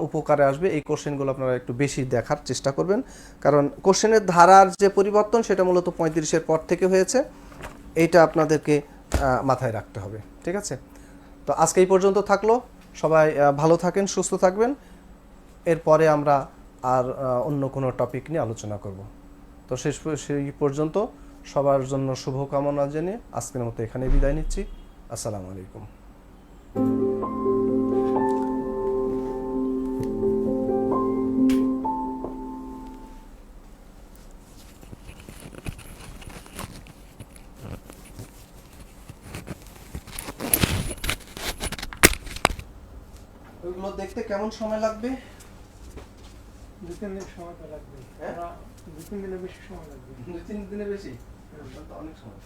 উপকারে আসবে। এই কোশ্চেনগুলো আপনারা একটু বেশি দেখার চেষ্টা করবেন, কারণ কোশ্চেনের ধারার যে পরিবর্তন সেটা মূলত 35-এর পর থেকে হয়েছে। এইটা আপনাদেরকে মাথায় রাখতে হবে, ঠিক আছে? তো আজকে এই পর্যন্ত থাকলো। সবাই ভালো থাকেন, সুস্থ থাকবেন। এরপরে আমরা আর অন্য কোনো টপিক নিয়ে আলোচনা করব। তো সেই পর্যন্ত সবার জন্য শুভকামনা জেনে আজকের মতো এখানে বিদায় নিচ্ছি। আসসালামু আলাইকুম। ওইগুলো দেখতে কেমন সময় লাগবে? 2-3 দিন সময় তো লাগবে। হ্যাঁ? 2-3 দিনের বেশি সময় লাগবে। 2-3 দিনের বেশি? অনেক সময়।